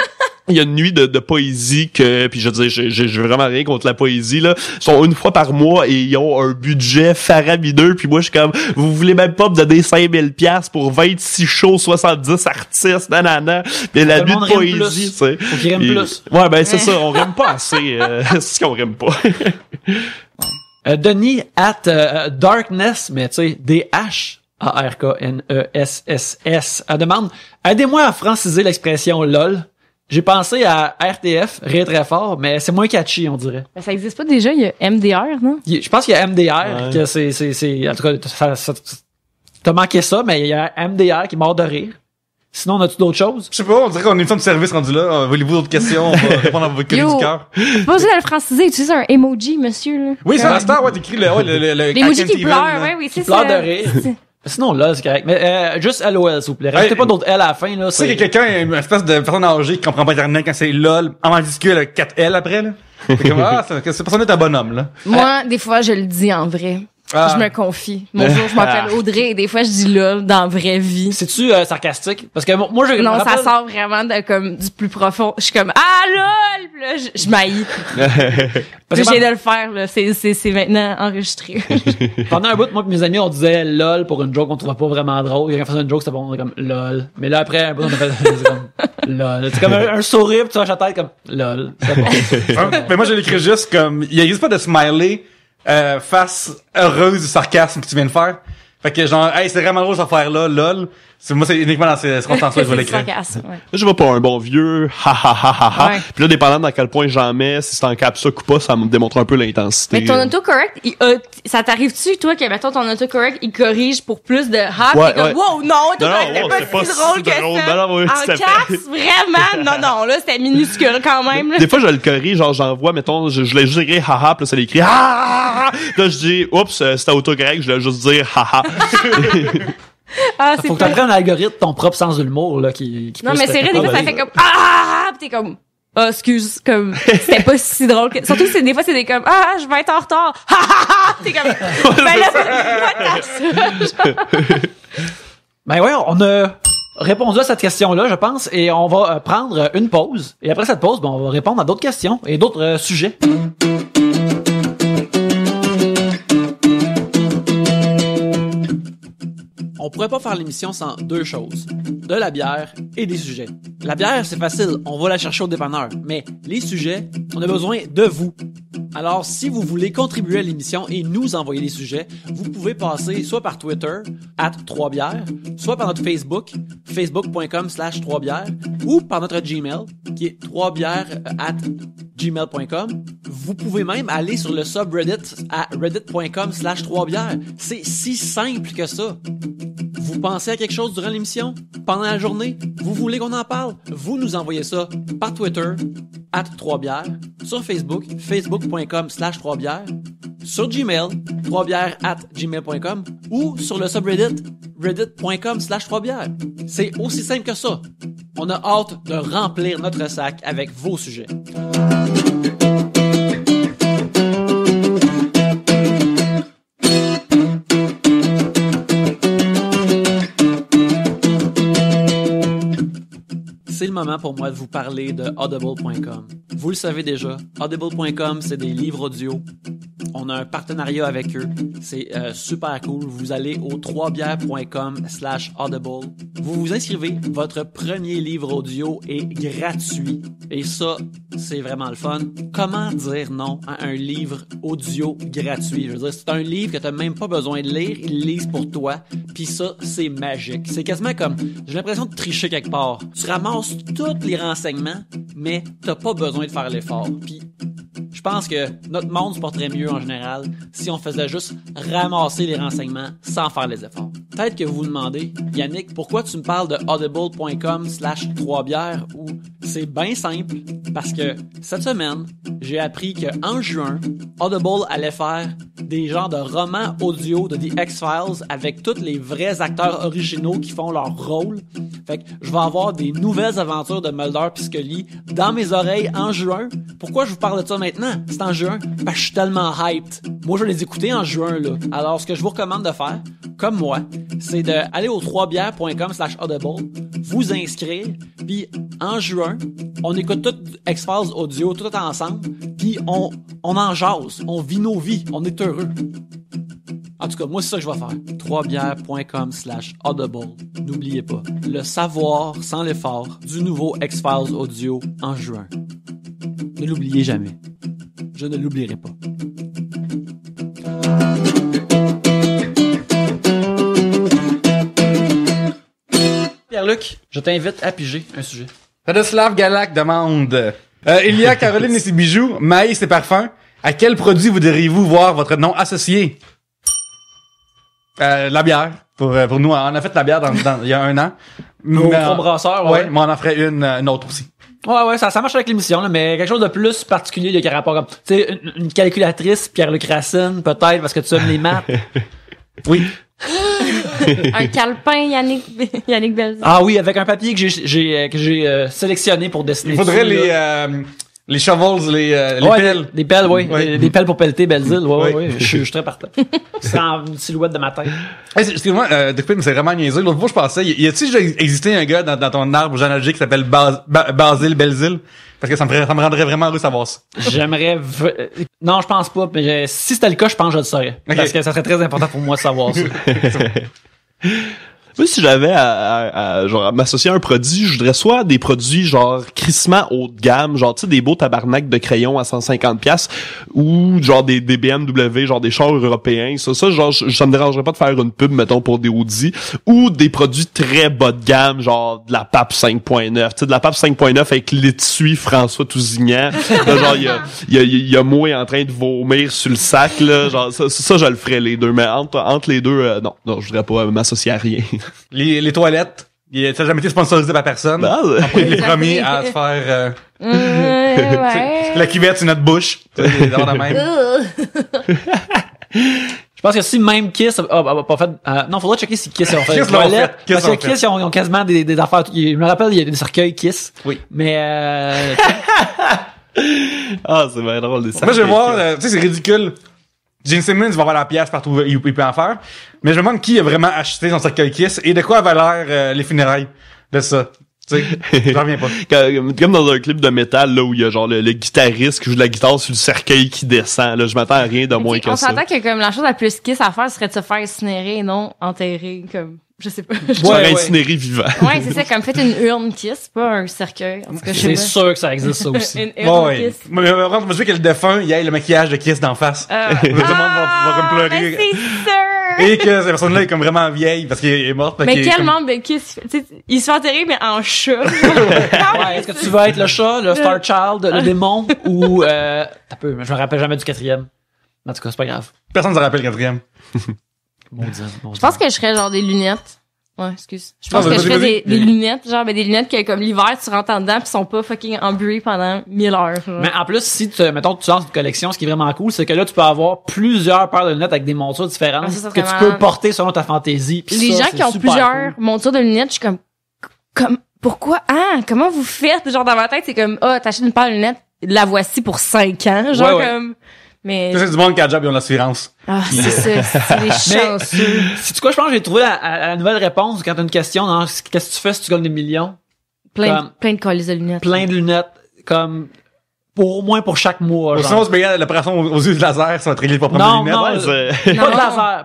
il y a une nuit de poésie que, puis je veux dire, j'ai vraiment rien contre la poésie, là. Ils sont une fois par mois et ils ont un budget faramineux, puis moi, je suis comme, vous voulez même pas me donner 5 000$ pour 26 shows, 70 artistes, nanana. Puis la nuit de poésie, tu sais. Faut qu'ils riment plus. Ouais, ben, c'est ça, on rime pas assez, c'est ce qu'on rime pas. Denis at Darkness, mais tu sais, DHARKNESSS, demande, aidez-moi à franciser l'expression LOL. J'ai pensé à RTF, rire très fort, mais c'est moins catchy, on dirait. Ben, ça existe pas déjà, il y a MDR, non? Je pense qu'il y a MDR, que c'est, en tout cas, t'as manqué ça, mais il y a MDR qui est mort de rire. Sinon, on a-tu d'autres choses? Je sais pas, on dirait qu'on est une forme de service rendu là. Voulez-vous d'autres questions? On va répondre à vos cris du cœur. Pas besoin de le franciser, utilisez un emoji, monsieur, là. Oui, c'est l'instant, ouais, t'écris le l'emoji qui pleure, ouais, oui, c'est ça. Pleure de rire. Sinon, là, c'est correct. Mais juste LOL, s'il vous plaît. Rajoutez pas d'autres L à la fin, là. Tu sais que quelqu'un, une espèce de personne âgée qui comprend pas Internet quand c'est LOL, en majuscule, avec 4 L après, là. C'est comme, cette personne est un bonhomme, là. Moi, des fois, je le dis en vrai. Ah. Je me confie. Bonjour, je m'appelle Audrey et des fois, je dis LOL dans la vraie vie. C'est-tu sarcastique? Parce que moi, je Non, me ça rappelle... sort vraiment de, comme, du plus profond. Je suis comme, ah, LOL! Puis là, je m'haïs. Parce que J'ai de le faire, là. C'est maintenant enregistré. Pendant un bout, moi et mes amis, on disait LOL pour une joke qu'on trouvait pas vraiment drôle. Et quand on faisait une joke, c'était bon, on était comme LOL. Mais là, après, un bout, on a fait, c'est comme LOL. C'est comme un sourire pis tu hoches la tête comme LOL. C'est bon. Mais moi, je l'écris juste comme, il existe pas de smiley, face heureuse du sarcasme que tu viens de faire. Fait que genre, hey, c'est vraiment drôle cette affaire-là, lol. Moi, c'est uniquement dans ces circonstances-là que je vais l'écrire. Ouais. Là, je vais pas un bon vieux ha ha ha ha ha. Ouais. Puis là, dépendant dans quel point j'en mets, si c'est en caps ou pas, ça me démontre un peu l'intensité. Mais ton autocorrect, ça t'arrive-tu, toi, que, mettons, ton autocorrect, il corrige pour plus de ha, Ouais, pis comme, ouais. wow, non, autocorrect, Non, c'est pas si drôle que ça. Non, oui, En tout à fait. caps, vraiment? Non, là, c'était minuscule quand même, là. Des fois, je le corrige, genre, j'envoie, mettons, je l'ai juste écrit haha, puis là, ça l'écrit ha. Là, je dis, oups, c'était autocorrect, je l'ai juste dire haha. Ah, c'est Faut que pas... t'apprennes un algorithme, ton propre sens de l'humour, là, qui Non, peut mais se c'est vrai, des fois, ça réparer. fait comme, ah, pis t'es comme, ah, excuse, comme, c'était pas si drôle que, surtout, des fois, c'est des comme, ah, je vais être en retard, ha, ha, ha, t'es comme, ben là, pas Ben ouais, on a répondu à cette question-là, je pense, et on va prendre une pause. Et après cette pause, ben, on va répondre à d'autres questions et d'autres sujets. On pourrait pas faire l'émission sans deux choses. De la bière et des sujets. La bière, c'est facile, on va la chercher au dépanneur. Mais les sujets, on a besoin de vous. Alors, si vous voulez contribuer à l'émission et nous envoyer des sujets, vous pouvez passer soit par Twitter, @3bières, soit par notre Facebook, facebook.com/3bières, ou par notre Gmail, qui est 3bières@gmail.com. Vous pouvez même aller sur le subreddit à reddit.com/3bières. C'est si simple que ça. Vous pensez à quelque chose durant l'émission? Pendant la journée? Vous voulez qu'on en parle? Vous nous envoyez ça par Twitter, @3bières, sur Facebook, facebook.com/3bières, sur Gmail, 3bières@gmail.com, ou sur le subreddit, reddit.com/3bières. C'est aussi simple que ça. On a hâte de remplir notre sac avec vos sujets. C'est le moment pour moi de vous parler de audible.com. Vous le savez déjà, audible.com, c'est des livres audio. On a un partenariat avec eux. C'est super cool. Vous allez au 3bières.com/audible. Vous vous inscrivez. Votre premier livre audio est gratuit. Et ça, c'est vraiment le fun. Comment dire non à un livre audio gratuit? Je veux dire, c'est un livre que t'as même pas besoin de lire. Ils le lisent pour toi. Puis ça, c'est magique. C'est quasiment comme, j'ai l'impression de tricher quelque part. Tu ramasses tous les renseignements, mais t'as pas besoin de faire l'effort. Puis je pense que notre monde se porterait mieux en général si on faisait juste ramasser les renseignements sans faire les efforts. Peut-être que vous vous demandez, Yannick, pourquoi tu me parles de audible.com/3bières ou c'est bien simple parce que cette semaine, j'ai appris qu'en juin, Audible allait faire des genres de romans audio de The X-Files avec tous les vrais acteurs originaux qui font leur rôle. Fait que je vais avoir des nouvelles aventures de Mulder pis Scully dans mes oreilles en juin. Pourquoi je vous parle de ça maintenant? C'est en juin parce que je suis tellement hyped. Moi, je vais les écouter en juin, là. Alors, ce que je vous recommande de faire, comme moi, c'est d'aller au 3bières.com/audible, vous inscrire, puis en juin, on écoute tout X-Files audio, tout ensemble, puis on en jase, on vit nos vies, on est heureux. En tout cas, moi, c'est ça que je vais faire. 3bières.com/audible. N'oubliez pas, le savoir sans l'effort du nouveau X-Files audio en juin. Ne l'oubliez jamais. Je ne l'oublierai pas. Pierre-Luc, je t'invite à piger un sujet. Radoslav Galak demande Ilia, Caroline et ses bijoux, Maïs et parfums, à quel produit voudriez-vous voir votre nom associé? La bière. Pour nous, on a fait la bière il y a 1 an. Nos trois brasseurs, ouais. Mais on en ferait une autre aussi. Ouais, ça marche avec l'émission, là, mais quelque chose de plus particulier, qui a rapport comme, tu sais, une calculatrice, Pierre-Luc Racine, peut-être, parce que tu aimes les maths. Oui. Un calepin, Yannick Belzil. Ah oui, avec un papier que j'ai sélectionné pour dessiner. Il faudrait dessus, les shovels, les pelles. Des pelles, oui. Ouais. Des pelles pour pelleter Belzile, Ouais. ouais. Je suis très partant. C'est en silhouette de ma tête. Hey, excuse-moi, depuis, mais c'est vraiment niaiseux. L'autre fois, je pensais, y a-t-il déjà existé un gars dans ton arbre généalogique qui s'appelle Basile Belzile? Parce que ça me rendrait vraiment heureux de savoir ça. J'aimerais... Non, je pense pas. Mais si c'était le cas, je pense que je le saurais. Okay. Parce que ça serait très important pour moi de savoir ça. Moi, si j'avais à m'associer à un produit, je voudrais soit des produits genre crissement haut de gamme, genre tu sais des beaux tabarnaks de crayons à 150$, ou genre des BMW, genre des chars européens. Ça genre ça me dérangerait pas de faire une pub mettons pour des Audi, ou des produits très bas de gamme, genre de la PAP 5.9, tu sais de la PAP 5.9 avec l'étui François Tousignan. Là, genre il y a moi en train de vomir sur le sac là, genre ça je le ferais les deux, mais entre les deux non, je voudrais pas m'associer à rien. Les toilettes, ça n'a jamais été sponsorisé par personne. Ah, On est les premiers à se faire Ouais. la cuvette sur notre bouche. D'avoir la même. Je pense que si même Kiss a pas fait... non, faudrait checker si Kiss ont fait Kiss des l'ont toilettes. fait. Parce que Kiss, ils ont quasiment des affaires... Je me rappelle, il y a des cercueils Kiss. Oui. Mais... Ah, c'est bien drôle, des Moi, je vais voir, tu sais, c'est ridicule. Gene Simmons va avoir la pièce partout où il peut en faire. Mais je me demande qui a vraiment acheté son cercueil Kiss et de quoi avaient l'air les funérailles de ça. Tu sais, j'en reviens pas. Comme dans un clip de métal, là, où il y a genre le guitariste qui joue de la guitare sur le cercueil qui descend, là, je m'attends à rien de moins que on ça. s'entend que comme la chose la plus kiss à faire serait de se faire incinérer et non enterrer, comme, je sais pas. Tu serais incinéré vivant. Ouais, c'est ça, comme faites une urne kiss, pas un cercueil. En tout cas, je sais c'est pas. sûr que ça existe, ça aussi. Une urne Ouais. kiss. Mais vraiment, je veux que le défunt, il y ait le maquillage de Kiss d'en face. Tout le monde va comme pleurer. Mais c'est sûr! Et que cette personne-là est comme vraiment vieille parce qu'elle est morte. Mais quel membre de Kiss, tu sais, il se fait enterrer, mais en chat. Ouais, est-ce que tu veux être le chat, le Star Child, le démon, ou... T'as peu, je me rappelle jamais du 4e. En tout cas, c'est pas grave. Personne ne se rappelle le 4e. Maudit. Je pense que je ferais genre des lunettes. Ouais, excuse. Je pense Ah, que je vas-y, ferais vas-y. des lunettes, genre, mais des lunettes que, comme l'hiver, tu rentres en dedans pis sont pas fucking embuées pendant 1000 heures. Genre. Mais en plus, si mettons que tu lances une collection, ce qui est vraiment cool, c'est que là, tu peux avoir plusieurs paires de lunettes avec des montures différentes Ah, ça que tu serait peux malade. porter selon ta fantaisie. Puis Les ça, gens c'est qui ont super plusieurs cool. montures de lunettes, je suis comme, pourquoi? Ah, comment vous faites? Genre, dans ma tête, c'est comme, t'achètes une paire de lunettes, la voici pour 5 ans. Genre, Ouais. comme, mais, C'est du monde qui a job, ils ont l'assurance. c'est ça, c'est des chanceux. C'est quoi, je pense que j'ai trouvé la nouvelle réponse quand t'as une question, non, qu'est-ce que tu fais si tu gagnes des millions? Comme- Plein de colis de lunettes. Plein de lunettes, comme, au moins pour chaque mois. Sinon, on Genre. se paye l'opération aux yeux de laser, ça va te régler pas prendre Non, des lunettes. non, Ouais, C'est-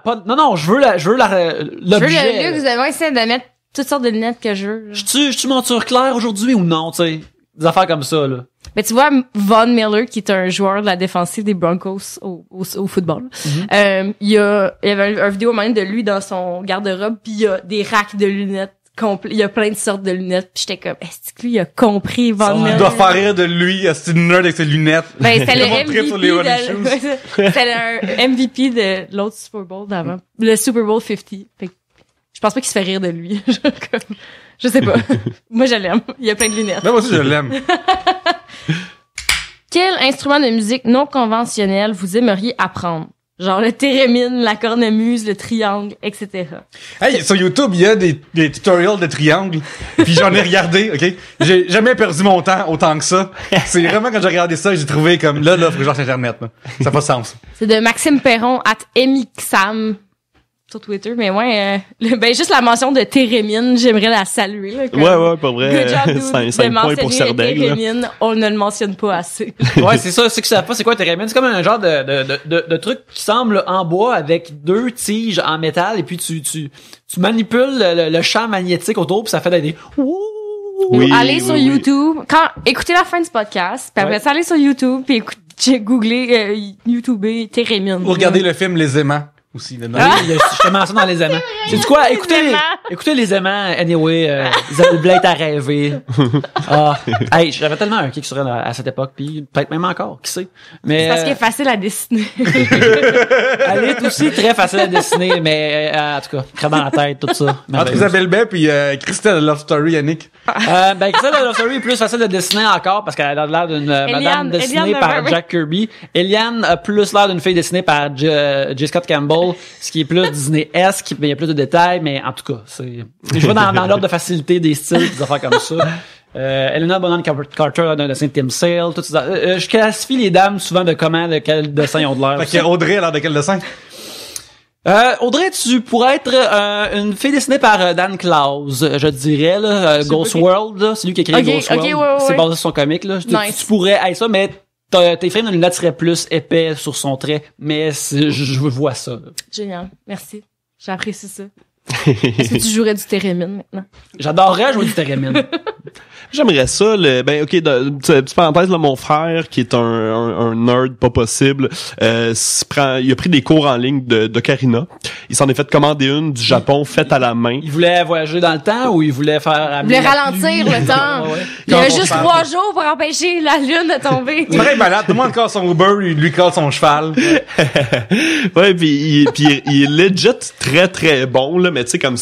Pas de Non. laser. Non, je veux Je veux l'objet. le luxe de, essayer de mettre toutes sortes de lunettes que je veux. Je suis monture claire aujourd'hui ou non, tu sais? Des affaires comme ça, là. Mais tu vois, Von Miller, qui est un joueur de la défensive des Broncos au football, il y avait un vidéo à un moment donné de lui dans son garde-robe, puis il y a des racks de lunettes complets. Il y a plein de sortes de lunettes, puis j'étais comme, est-ce que lui, il a compris Von Il Miller? doit faire rire de lui, c'est une nerd avec ses lunettes. Ben, c'était Tout le monde tripe sur les MVP running shoes. c'était un MVP de l'autre Super Bowl d'avant. Le Super Bowl 50. Fait que je pense pas qu'il se fait rire de lui. Je sais pas. Moi, je l'aime. Il y a plein de lunettes. Ben, moi aussi, je l'aime. Quel instrument de musique non conventionnel vous aimeriez apprendre? Genre le thérémine, la cornemuse, le triangle, etc. Hey, sur YouTube, il y a des tutorials de triangle. Puis j'en ai regardé, OK? J'ai jamais perdu mon temps autant que ça. C'est vraiment quand j'ai regardé ça, j'ai trouvé comme, là, faut que je lance Internet, là. Ça n'a pas de sens. C'est de Maxime Perron, @emixam sur Twitter. Mais ouais, ben juste la mention de thérémine, j'aimerais la saluer. Là, comme, Ouais, pour vrai. Good job, dude, 5 de points pour mentionner Serdaigle. là. thérémine, on ne le mentionne pas assez. Ouais, c'est ça, ceux qui savent pas c'est quoi un thérémine. C'est comme un genre de truc qui semble en bois avec 2 tiges en métal et puis tu manipules le champ magnétique autour puis ça fait des ouh. Oui, Allez sur oui. YouTube, écoutez la fin du podcast, puis après Ouais. ça, allez sur YouTube, puis googlez, YouTuber thérémine. Ou regardez le film Les Aimants aussi, là. Oui, il y a justement ça dans les aimants. C'est du quoi? Écoutez les aimants, anyway, Isabelle Blais est à rêver. Ah, hey, j'avais tellement un kick sur elle à cette époque, puis peut-être même encore, qui sait. Mais C'est parce qu'il est facile à dessiner. elle est aussi très facile à dessiner, mais en tout cas, crème dans la tête, tout ça. Entre Isabelle Bay puis Christelle Love Story, Yannick. Ben, Christelle Love Story est plus facile de dessiner encore parce qu'elle a l'air d'une madame dessinée Eliane par de Jack Kirby. Eliane a plus l'air d'une fille dessinée par J. Scott Campbell, ce qui est plus Disney-esque, mais il y a plus de détails, mais en tout cas, je vais dans l'ordre de facilité des styles, des affaires comme ça. Elena Bonham Carter d'un dessin de Tim Sale, tout ça. Je classifie les dames souvent de quel dessin ils ont de l'air. Fait que Audrey, alors de quel dessin? Audrey, tu pourrais être une fille dessinée par Dan Klaus, je dirais, là, Ghost pas World, là, c'est lui qui a créé Ok, Ghost ok, World. ouais. C'est basé sur son comic, là. Nice. Tu pourrais être ça, mais tes frames de lunettes seraient plus épais sur son trait, mais je vois ça. Là. Génial. Merci. J'apprécie ça. Est-ce que tu jouerais du thérémine maintenant? J'adorerais jouer du thérémine. J'aimerais ça, petite parenthèse, là, mon frère, qui est un nerd pas possible, il a pris des cours en ligne d'ocarina. Il s'en est fait commander une du Japon, faite à la main. Il voulait voyager dans le temps ou il voulait faire... Il voulait ralentir le temps. Ouais. Il y a Quand on juste parle. 3 jours pour empêcher la lune de tomber. C'est pareil, malade. Tout le monde casse son Uber, lui casse son cheval. Ouais, puis il est legit très très bon là, mais tu sais comme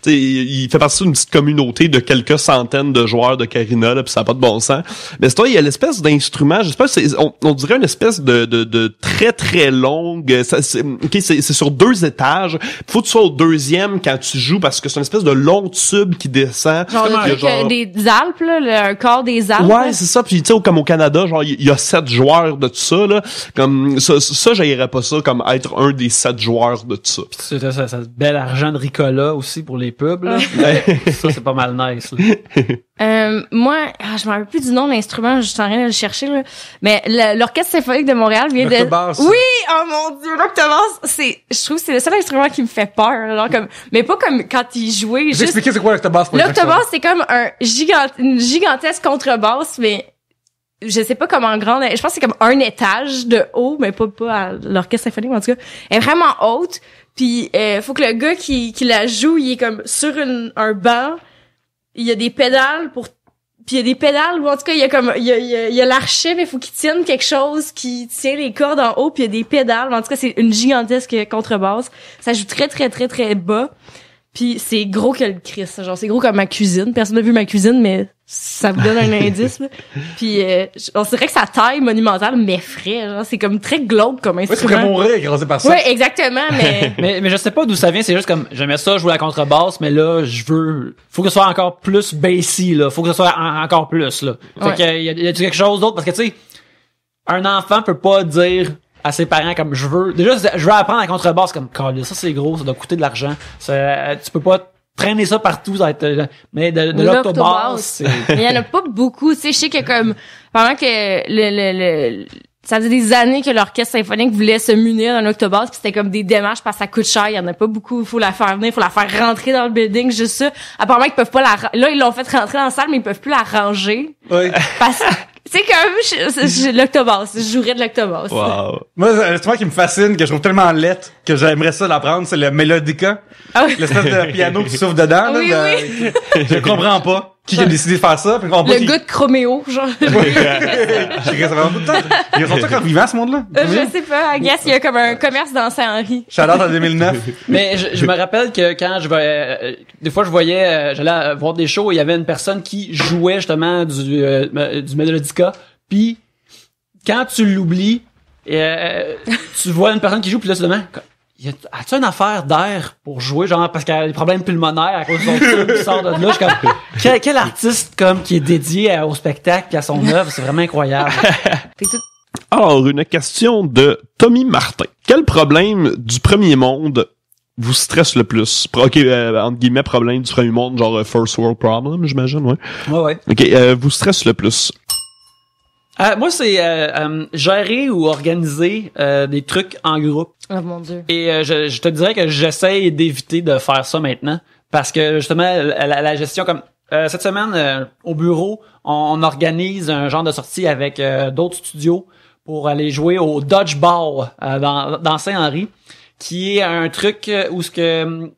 il fait partie d'une petite communauté de quelques centaines de joueurs d'ocarina ocarina, là, pis ça a pas de bon sens. Mais c'est il y a l'espèce d'instrument, je sais pas, on dirait une espèce de très très longue, c'est sur 2 étages. Faut que tu sois au 2e quand tu joues parce que c'est une espèce de long tube qui descend. Genre, le truc des Alpes, là, un corps des Alpes. Ouais, c'est ça. Puis tu sais, comme au Canada, genre il y a 7 joueurs de tout ça, là. Comme ça j'haïrais pas ça comme être un des 7 joueurs de tout ça. Pis c'est ça bel argent de Ricola aussi pour les pubs, là. Ça, c'est pas mal nice, là. Moi, je me rappelle plus du nom de l'instrument, je suis en train de le chercher, là. Mais l'Orchestre symphonique de Montréal vient de... L'octobasse. Oui! Oh mon Dieu, l'octobasse! Je trouve que c'est le seul instrument qui me fait peur, genre comme, mais pas comme quand il jouait, Je vais juste... expliquer c'est quoi l'octobasse pour les gens qui L'octobasse, c'est comme une gigantesque contrebasse, mais je sais pas comment grande, je pense que c'est comme un étage de haut, mais pas à l'Orchestre symphonique, mais en tout cas. Elle est vraiment haute, puis faut que le gars qui la joue, il est comme sur un banc, il y a des pédales puis il y a des pédales, ou en tout cas, il y a l'archet, mais il faut qu'il tienne quelque chose qui tient les cordes en haut, puis il y a des pédales, mais en tout cas, c'est une gigantesque contrebasse. Ça joue très, très, très, très bas. Puis c'est gros que le Christ, genre c'est gros comme ma cuisine. Personne n'a vu ma cuisine, mais ça vous donne un indice. Là. Puis on dirait que sa taille monumentale m'effraie, genre c'est comme très glauque comme Ouais, tu instrument. pourrais mourir écrasé par ça. Ouais, exactement, mais mais je sais pas d'où ça vient, c'est juste comme j'aimais ça jouer à la contrebasse, mais là faut que ce soit encore plus bassy là, faut que ce soit encore plus là. Fait Ouais. que y a quelque chose d'autre parce que tu sais un enfant peut pas dire à ses parents comme je veux apprendre la contrebasse comme ça c'est gros, ça doit coûter de l'argent. Tu peux pas traîner ça partout, ça va être, mais de l'octobasse, mais il y en a pas beaucoup, tu sais, je sais que comme pendant que ça faisait des années que l'orchestre symphonique voulait se munir d'un octobasse, puis c'était comme des démarches parce que ça coûte cher, il y en a pas beaucoup, faut la faire venir, faut la faire rentrer dans le building, juste ça. Apparemment ils peuvent pas là ils l'ont fait rentrer dans la salle mais ils peuvent plus la ranger. Oui. Parce que c'est comme l'octobasse, je jouerais de l'octobasse. Wow. Moi, l'instrument qui me fascine, que je trouve tellement laid, que j'aimerais ça l'apprendre, c'est le mélodica. Ah oui. L'espèce de piano qui souffle dedans, Oui, là. Je comprends pas. Qui a décidé de faire ça? Puis je comprends pas Le gars de Chroméo, genre. Ça fait un bout de temps. Ils sont encore vivants, ce monde-là? Je sais pas, I guess, il y a comme un commerce dans Saint-Henri. Shout-out en 2009. Mais je me rappelle que quand des fois je voyais j'allais voir des shows, il y avait une personne qui jouait justement du mélodica, puis quand tu l'oublies tu vois une personne qui joue, puis là tu te demandes as-tu une affaire d'air pour jouer, genre parce qu'elle a des problèmes pulmonaires à cause de son tube qui sort de là, je suis comme quel artiste comme qui est dédié au spectacle et à son œuvre, c'est vraiment incroyable. Alors, une question de Tommy Martin. Quel problème du premier monde vous stresse le plus? OK, entre guillemets, problème du premier monde, genre first world problem, j'imagine, ouais. Ouais. OK, vous stresse le plus? Moi, c'est gérer ou organiser des trucs en groupe. Oh mon Dieu. Et je te dirais que j'essaie d'éviter de faire ça maintenant. Parce que justement, la gestion comme cette semaine, au bureau, on organise un genre de sortie avec d'autres studios pour aller jouer au dodgeball dans Saint-Henri, qui est un truc où ce que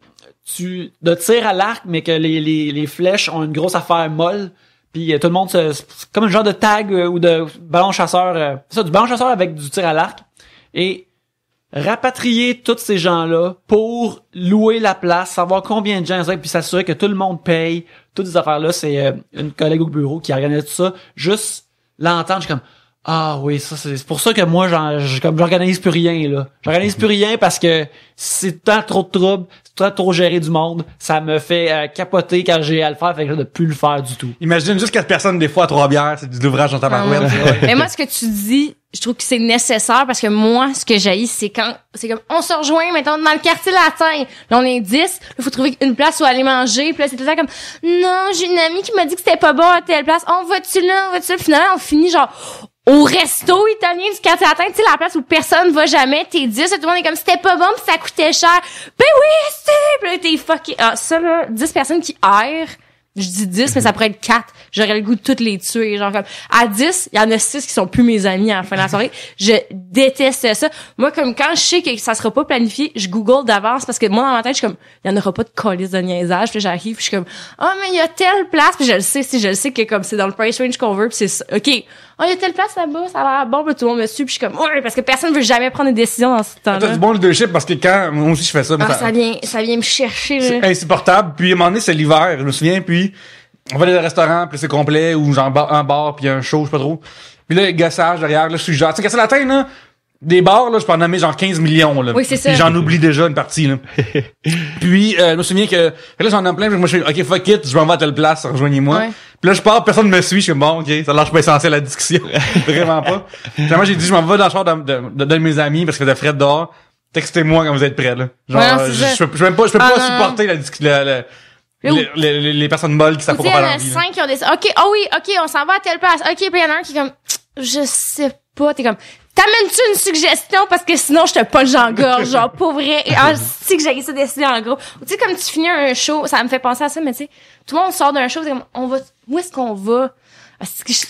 de tir à l'arc, mais que les flèches ont une grosse affaire molle. Puis tout le monde c'est comme un genre de tag ou de ballon chasseur, c'est ça, du ballon chasseur avec du tir à l'arc. Et rapatrier tous ces gens-là pour louer la place, savoir combien de gens puis s'assurer que tout le monde paye, toutes ces affaires-là, c'est une collègue au bureau qui organise tout ça. Juste l'entendre, je suis comme ah oui, ça c'est pour ça que moi j'organise plus rien là. J'organise plus rien parce que c'est tant trop de troubles, c'est trop gérer du monde, ça me fait capoter quand j'ai à le faire, fait que je ne plus le faire du tout. Imagine juste 4 personnes des fois à 3 bières, c'est de l'ouvrage dans ta barouette. Mais moi, ce que tu dis, je trouve que c'est nécessaire parce que moi, ce que j'haïs, c'est quand, c'est comme, on se rejoint, mettons, dans le quartier latin. Là, on est 10. Il faut trouver une place où aller manger. Puis là, c'est tout le temps comme, non, j'ai une amie qui m'a dit que c'était pas bon à telle place. On va-tu là? Finalement, on finit genre, au resto italien du quartier latin, tu sais, la place où personne va jamais, t'es 10, tout le monde est comme, c'était pas bon pis ça coûtait cher. Ben oui, c'est, pis là, t'es fucké. Ah, ça, là, 10 personnes qui errent. Je dis 10, mais ça pourrait être 4. J'aurais le goût de toutes les tuer. Genre comme, à 10, il y en a 6 qui sont plus mes amis à la fin de la soirée. Je déteste ça. Moi, comme quand je sais que ça sera pas planifié, je google d'avance parce que moi, dans ma tête, je suis comme, il y en aura pas de calice de niaisage. Puis j'arrive, puis je suis comme, mais il y a telle place. Puis je le sais, si je le sais que comme c'est dans le price range qu'on veut, puis c'est ça. OK. Il y a telle place là-bas, ça a l'air bon, puis tout le monde me suit, puis je suis comme, ouais, parce que personne veut jamais prendre des décisions dans ce temps-là. T'as du bon leadership parce que quand, moi aussi je fais ça. Ça vient me chercher, là. C'est insupportable. Puis à un moment donné, c'est l'hiver, je me souviens, puis on va aller au restaurant, puis c'est complet, ou genre un bar, puis un show, je sais pas trop. Puis là, gossage derrière, là, je suis genre, tu sais, casser la tête, là. Des bars, là, je peux en nommer genre 15 millions, là. Oui, c'est ça. Puis j'en oublie déjà une partie, là. Puis, je me souviens que là, j'en ai plein, puis moi, je suis, OK, fuck it, je m'en vais à telle place, rejoignez-moi. Ouais. Puis là, je pars, personne me suit, je suis bon, OK, ça lâche pas essentiel à la discussion. Vraiment pas. Finalement, j'ai dit, je m'en vais dans le char de mes amis, parce que de frais dehors. Textez-moi quand vous êtes prêts, là. Genre, ouais, je peux pas supporter les personnes molles qui savent pas parler. Il y en a 5 qui ont des... OK, oh oui, OK, on s'en va à telle place. OK, puis il y en a un qui est comme, je sais pas, t'es comme, t'amènes-tu une suggestion parce que sinon je te punch en gorge, genre, pour vrai. Ah, si que j'ai ça décidé en gros. Tu sais, comme tu finis un show, ça me fait penser à ça, mais tu sais, tout le monde sort d'un show, c'est comme, où est-ce qu'on va?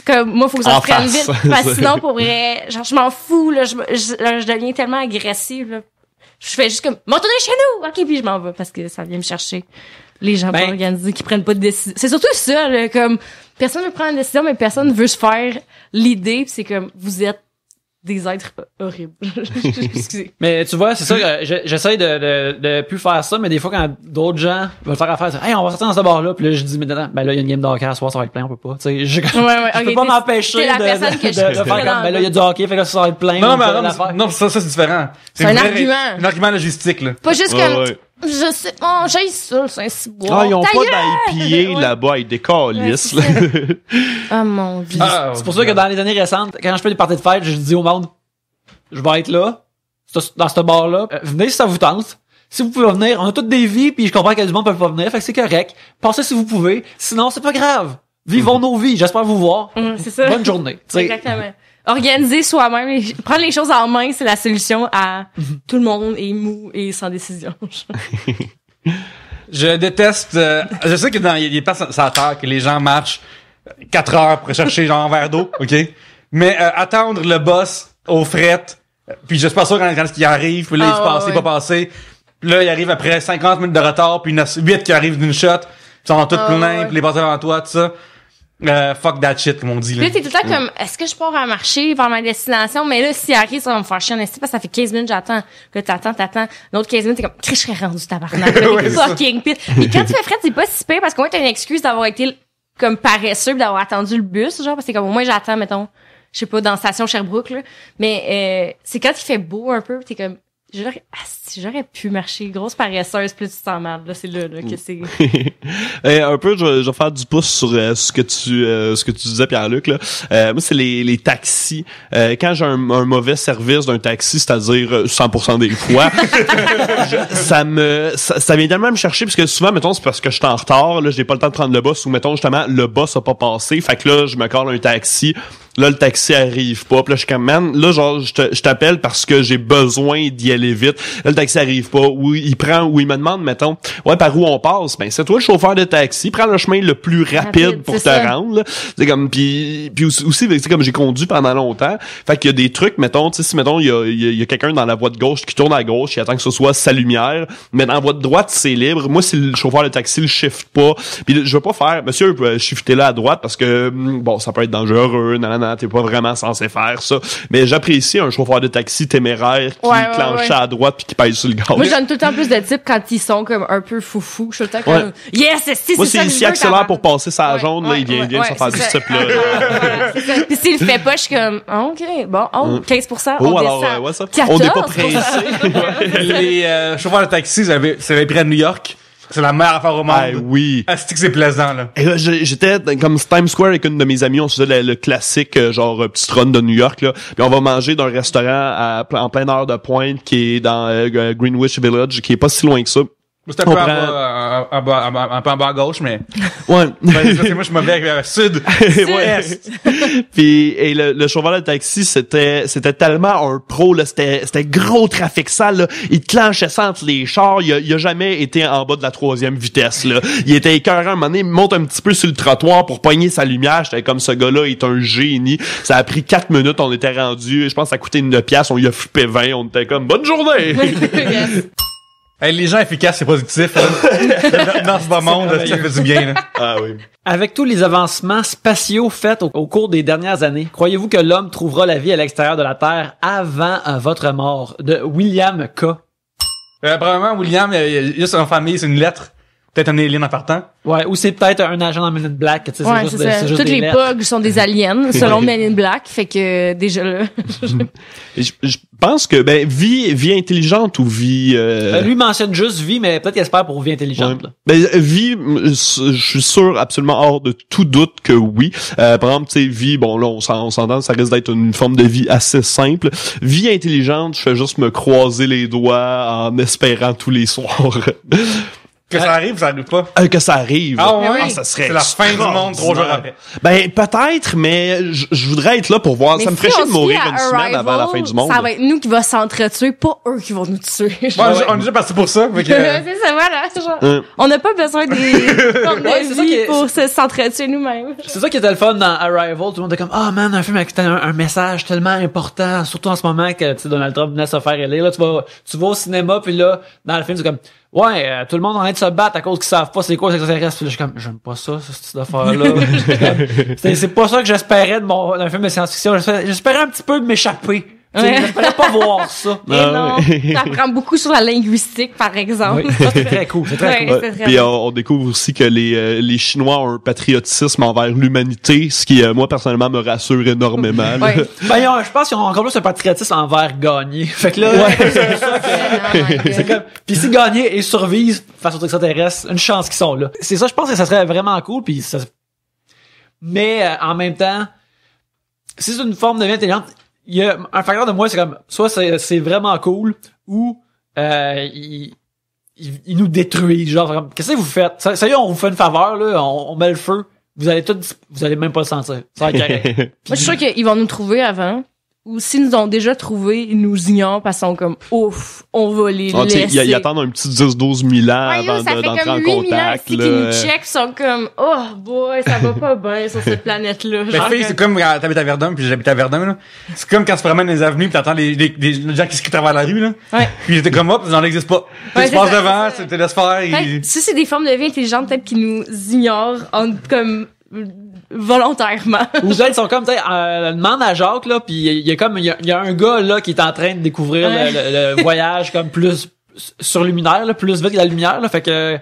Comme, moi, faut que ça se prenne vite. Parce que sinon, pour vrai, genre, je m'en fous, là, je deviens tellement agressive, là. Je fais juste comme, m'en retourner chez nous! OK, puis je m'en vais parce que ça vient me chercher. Les gens pas organisés qui prennent pas de décision. C'est surtout ça, là, comme, personne veut prendre une décision, mais personne veut se faire l'idée, pis c'est comme, vous êtes des êtres horribles. Excusez. Mais tu vois, c'est ça que j'essaie de plus faire ça, mais des fois quand d'autres gens veulent faire affaire, hey, on va sortir dans ce bar-là, puis là je dis maintenant, ben là il y a une game de hockey à soir, ça va être plein, on peut pas. Tu sais, je peux pas m'empêcher de faire comme, ben là il y a du hockey, fait que ça va être plein. Non, ça c'est différent. C'est un argument. Un argument logistique, là. Pas juste comme, je sais, j'ai ça, le Saint-Cyboire. Ah, ils ont pas d'IPA là-bas, ils décalissent, là. Ah, mon Dieu. C'est pour ça que dans les années récentes, quand je fais des parties de fête, je dis au monde, je vais être là, dans ce bar-là. Venez si ça vous tente. Si vous pouvez venir, on a toutes des vies, puis je comprends qu'il y a du monde qui peut pas venir, fait que c'est correct. Passez si vous pouvez. Sinon, c'est pas grave. Vivons nos vies. J'espère vous voir. C'est ça. Bonne journée. Exactement. Organiser soi-même, prendre les choses en main, c'est la solution à tout le monde est mou et sans décision. Je déteste, je sais que il y a des places sur la terre que les gens marchent 4 heures pour chercher genre un verre d'eau, OK? Mais attendre le boss aux frettes, puis je suis pas sûr quand il arrive, puis là il se passe, pas passé. Puis là il arrive après 50 minutes de retard, puis il y en a 8 qui arrivent d'une shot, puis ils sont tous pleins, puis les passer avant toi, tout ça. Fuck that shit, comme on dit, là. Puis là, t'es tout le temps comme, est-ce que je pars à marcher vers ma destination? Mais là, s'il arrive, ça va me faire chier en estime, parce que ça fait 15 minutes, j'attends. Là, t'attends. L'autre 15 minutes, t'es comme, je serais rendu tabarnak. Fucking pit. Et quand tu fais fret, c'est pas si pire, parce qu'au moins, t'as une excuse d'avoir été, comme, paresseux pis d'avoir attendu le bus, genre, parce que comme, au moins, j'attends, mettons, je sais pas, dans la station Sherbrooke, là. Mais, c'est quand il fait beau un peu, t'es comme, j'aurais pu marcher, grosse paresseuse, plus tu t'en mal, là, c'est là que c'est. Un peu, je vais faire du pouce sur ce que tu disais, Pierre-Luc, là. Moi, c'est les taxis. Quand j'ai un mauvais service d'un taxi, c'est-à-dire 100% des fois, ça vient tellement me chercher, parce que souvent, mettons, c'est parce que je suis en retard, là, j'ai pas le temps de prendre le bus, ou mettons, justement, le bus a pas passé, fait que là, je me colle un taxi. Là, le taxi arrive pas. Puis là, je suis comme, man, là, genre, je t'appelle parce que j'ai besoin d'y aller vite. Là, le taxi arrive pas. Ou il me demande, mettons, ouais, par où on passe? Ben, c'est toi le chauffeur de taxi. Prends le chemin le plus rapide pour te rendre, là. C'est comme, puis aussi, c'est comme j'ai conduit pendant longtemps. Fait qu'il y a des trucs, mettons, tu sais, si, mettons, il y a quelqu'un dans la voie de gauche qui tourne à gauche, il attend que ce soit sa lumière. Mais dans la voie de droite, c'est libre. Moi, si le chauffeur de taxi le shift pas, puis je veux pas faire, monsieur, shifter là à droite parce que, bon, ça peut être dangereux, non, t'es pas vraiment censé faire ça. Mais j'apprécie un chauffeur de taxi téméraire qui clenche à droite puis qui pèse sur le gaz. Moi, je donne tout le temps plus de tips quand ils sont comme un peu foufou. Je suis tout le temps comme, yes, c'est moi, ça. S'il accélère pour passer sa jaune, là, il vient se faire du type là. Puis s'il le fait pas, je suis comme, OK, bon, 15%, on alors, descend. Ça. On n'est pas pressé. Les chauffeurs de taxi, ça avait pris à New York. C'est la meilleure affaire au monde. Ah oui. Asti que c'est plaisant, là. Et là, j'étais comme Times Square avec une de mes amies, on faisait le classique, genre, petit run de New York, là. Puis on va manger d'un restaurant en pleine heure de pointe qui est dans Greenwich Village, qui est pas si loin que ça. C'était un peu un peu en bas à gauche, mais... Ouais. Moi, je suis mauvais avec sud. Est. Puis, et le chauffeur de taxi, c'était tellement un pro, là. C'était gros trafic sale, là. Il clenchait ça entre les chars. Il a jamais été en bas de la 3e vitesse, là. Il était écœurant. À un moment donné, il monte un petit peu sur le trottoir pour pogner sa lumière. J'étais comme, ce gars-là est un génie. Ça a pris 4 minutes. On était rendu. Je pense que ça coûtait 1 pièce. On lui a flippé 20. On était comme, bonne journée! Hey, les gens efficaces, c'est positif. Hein. Dans ce monde, ça fait du bien. Là. Ah oui. Avec tous les avancements spatiaux faits au cours des dernières années, croyez-vous que l'homme trouvera la vie à l'extérieur de la Terre avant votre mort? De William K. Probablement, William, il a son famille, c'est une lettre peut-être un alien en partant. Ouais, ou c'est peut-être un agent dans Men in Black, tu sais, Ouais, c'est c'est ça. juste Toutes des les lettres. bugs sont des aliens, selon Men in Black. Fait que, déjà là. Et je pense que, vie intelligente ou vie, Lui mentionne juste vie, mais peut-être qu'il espère pour vie intelligente. ouais. Là. Vie, je suis sûr absolument hors de tout doute que oui. Par exemple, tu sais, vie, bon là, on s'entend, ça risque d'être une forme de vie assez simple. Vie intelligente, je fais juste me croiser les doigts en espérant tous les soirs. Que ça arrive ou ça arrive pas? Que ça arrive. Ah ouais? Ah, ça serait C'est la fin du monde 3 jours après. Peut-être, mais je voudrais être là pour voir. Mais Ça me si ferait chier on de se fie mourir à une semaine avant la fin du monde. Ça va être nous qui va s'entretuer, pas eux qui vont nous tuer. On est déjà parti pour ça. Fait que, C'est ça, voilà. Genre, on n'a pas besoin des formes Ouais, c'est de ça vie qui est- pour s'entretuer nous-mêmes. C'est ça qui était le fun dans Arrival. Tout le monde était comme, ah man, un film avec un message tellement important, surtout en ce moment que, tu sais, Donald Trump venait de se faire élire. Là, tu vas au cinéma, puis là, dans le film, c'est comme, ouais, tout le monde est en train de se battre à cause qu'ils savent pas c'est quoi les extraterrestres. Puis là, je suis comme, j'aime pas ça, cette affaire-là. c'est pas ça que j'espérais d'un film de science-fiction. J'espérais un petit peu de m'échapper. Tu sais, Ouais. j'espérais pas voir ça. Et non, ça apprend beaucoup sur la linguistique, par exemple. Oui, ça, c'est très cool. C'est très Ouais. cool. c'est très Puis bon. on découvre aussi que les Chinois ont un patriotisme envers l'humanité, ce qui, moi, personnellement, me rassure énormément. là. Ouais. Je pense qu'ils ont encore plus un patriotisme envers gagner. Fait que là, c'est pour ça que... C'est comme, pis si gagner et survivent face aux extraterrestres, une chance qu'ils sont là. C'est ça, je pense que ça serait vraiment cool, puis ça... Mais en même temps, si c'est une forme de vie intelligente, il y a un facteur de moi, c'est comme, soit c'est vraiment cool, ou ils nous détruisent. Genre, comme, qu'est-ce que vous faites? Ça y est, on vous fait une faveur, là, on met le feu, vous allez même pas le sentir. Ça va être correct. Moi, je suis sûre qu'ils vont nous trouver avant. Ou s'ils nous ont déjà trouvés, ils nous ignorent parce qu'ils sont comme, ouf, on va les Ah, tu sais, laisser. ils attendent un petit 10-12 000 ans Ouais, avant ça fait d'entrer comme en 8 000 ans contact. ici qu'ils nous checkent, sont comme, oh boy, ça va pas bien sur cette planète-là. Mais Genre fille, que- c'est comme quand t'habites à Verdun, puis j'habite à Verdun, là. C'est comme quand tu te promènes dans les avenues, puis t'entends les gens qui se quittent à travers la rue, là. Ouais. Puis j'étais comme, hop, ça n'existe pas. Ouais, Tu c'est passes ça, devant, c'est ça. tu te laisses faire, Fait que si c'est des formes de vie intelligentes, peut-être qu'ils nous ignorent comme volontairement. Ou ils sont comme, tu sais, demande à Jacques, là, pis il y a un gars, là, qui est en train de découvrir Ouais. le voyage comme plus surluminaire, là, plus vite que la lumière, là, fait que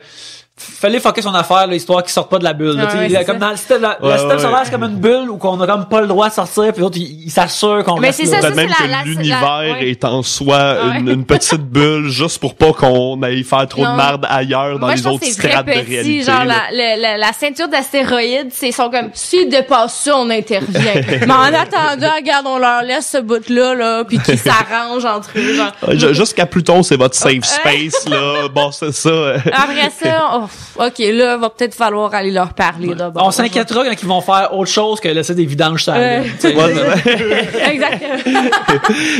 fallait fucker son affaire, là, histoire qu'il sorte pas de la bulle, là, tu sais, Ouais, il y a c'est comme ça. dans le système, Ouais, le système ouais. solaire, c'est comme une bulle où qu'on a comme pas le droit de sortir, puis l'autre, il s'assure qu'on Mais reste c'est là. ça, Peut-être même c'est que la- l'univers ouais. est en soi Ouais. une petite bulle juste pour pas qu'on aille faire trop Non. de marde ailleurs dans Moi, les je pense autres que c'est strates très de petit, réalité. genre là. la ceinture d'astéroïdes, c'est sont comme s'ils dépassent ça, on intervient. Mais en attendant, regarde, on leur laisse ce bout-là, là, puis qu'ils s'arrangent entre eux, genre. Jusqu'à Pluton, c'est votre safe space, là. Bon, c'est ça. Après ça, ok, là, va peut-être falloir aller leur parler d'abord. On s'inquiétera quand ils vont faire autre chose que laisser des vidanges sur la Ouais. lune, tu sais. Ouais, c'est vrai. Exactement.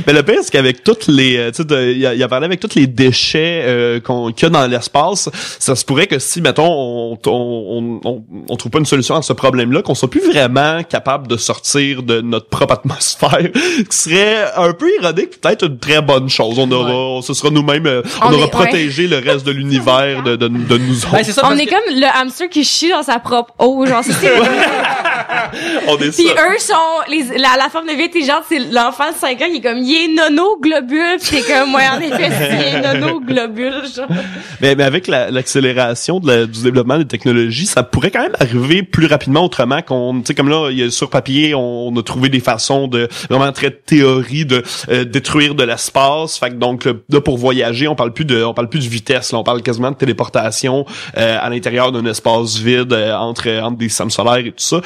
Mais le pire, c'est qu'avec toutes les, tu sais, il a parlé avec tous les déchets qu'il y a dans l'espace, ça se pourrait que si, mettons, on trouve pas une solution à ce problème-là, qu'on soit plus vraiment capable de sortir de notre propre atmosphère, ce serait un peu ironique, peut-être une très bonne chose. Ce sera nous-mêmes, on aura protégé le reste de l'univers de nous autres. Ben, c'est ça, On parce est que- comme le hamster qui chie dans sa propre eau, genre, c'est On est Puis ça. eux sont la forme de vie intelligente, c'est l'enfant de 5 ans qui est comme il est nono globule, puis t'es comme ouais en effet il est nono globule genre. Mais avec l'accélération du développement des technologies, ça pourrait quand même arriver plus rapidement autrement qu'on, tu sais, comme là, sur papier, on a trouvé des façons de vraiment très théorie de détruire de l'espace. Fait que donc là pour voyager, on parle plus de vitesse, là, on parle quasiment de téléportation à l'intérieur d'un espace vide entre des systèmes solaires et tout ça.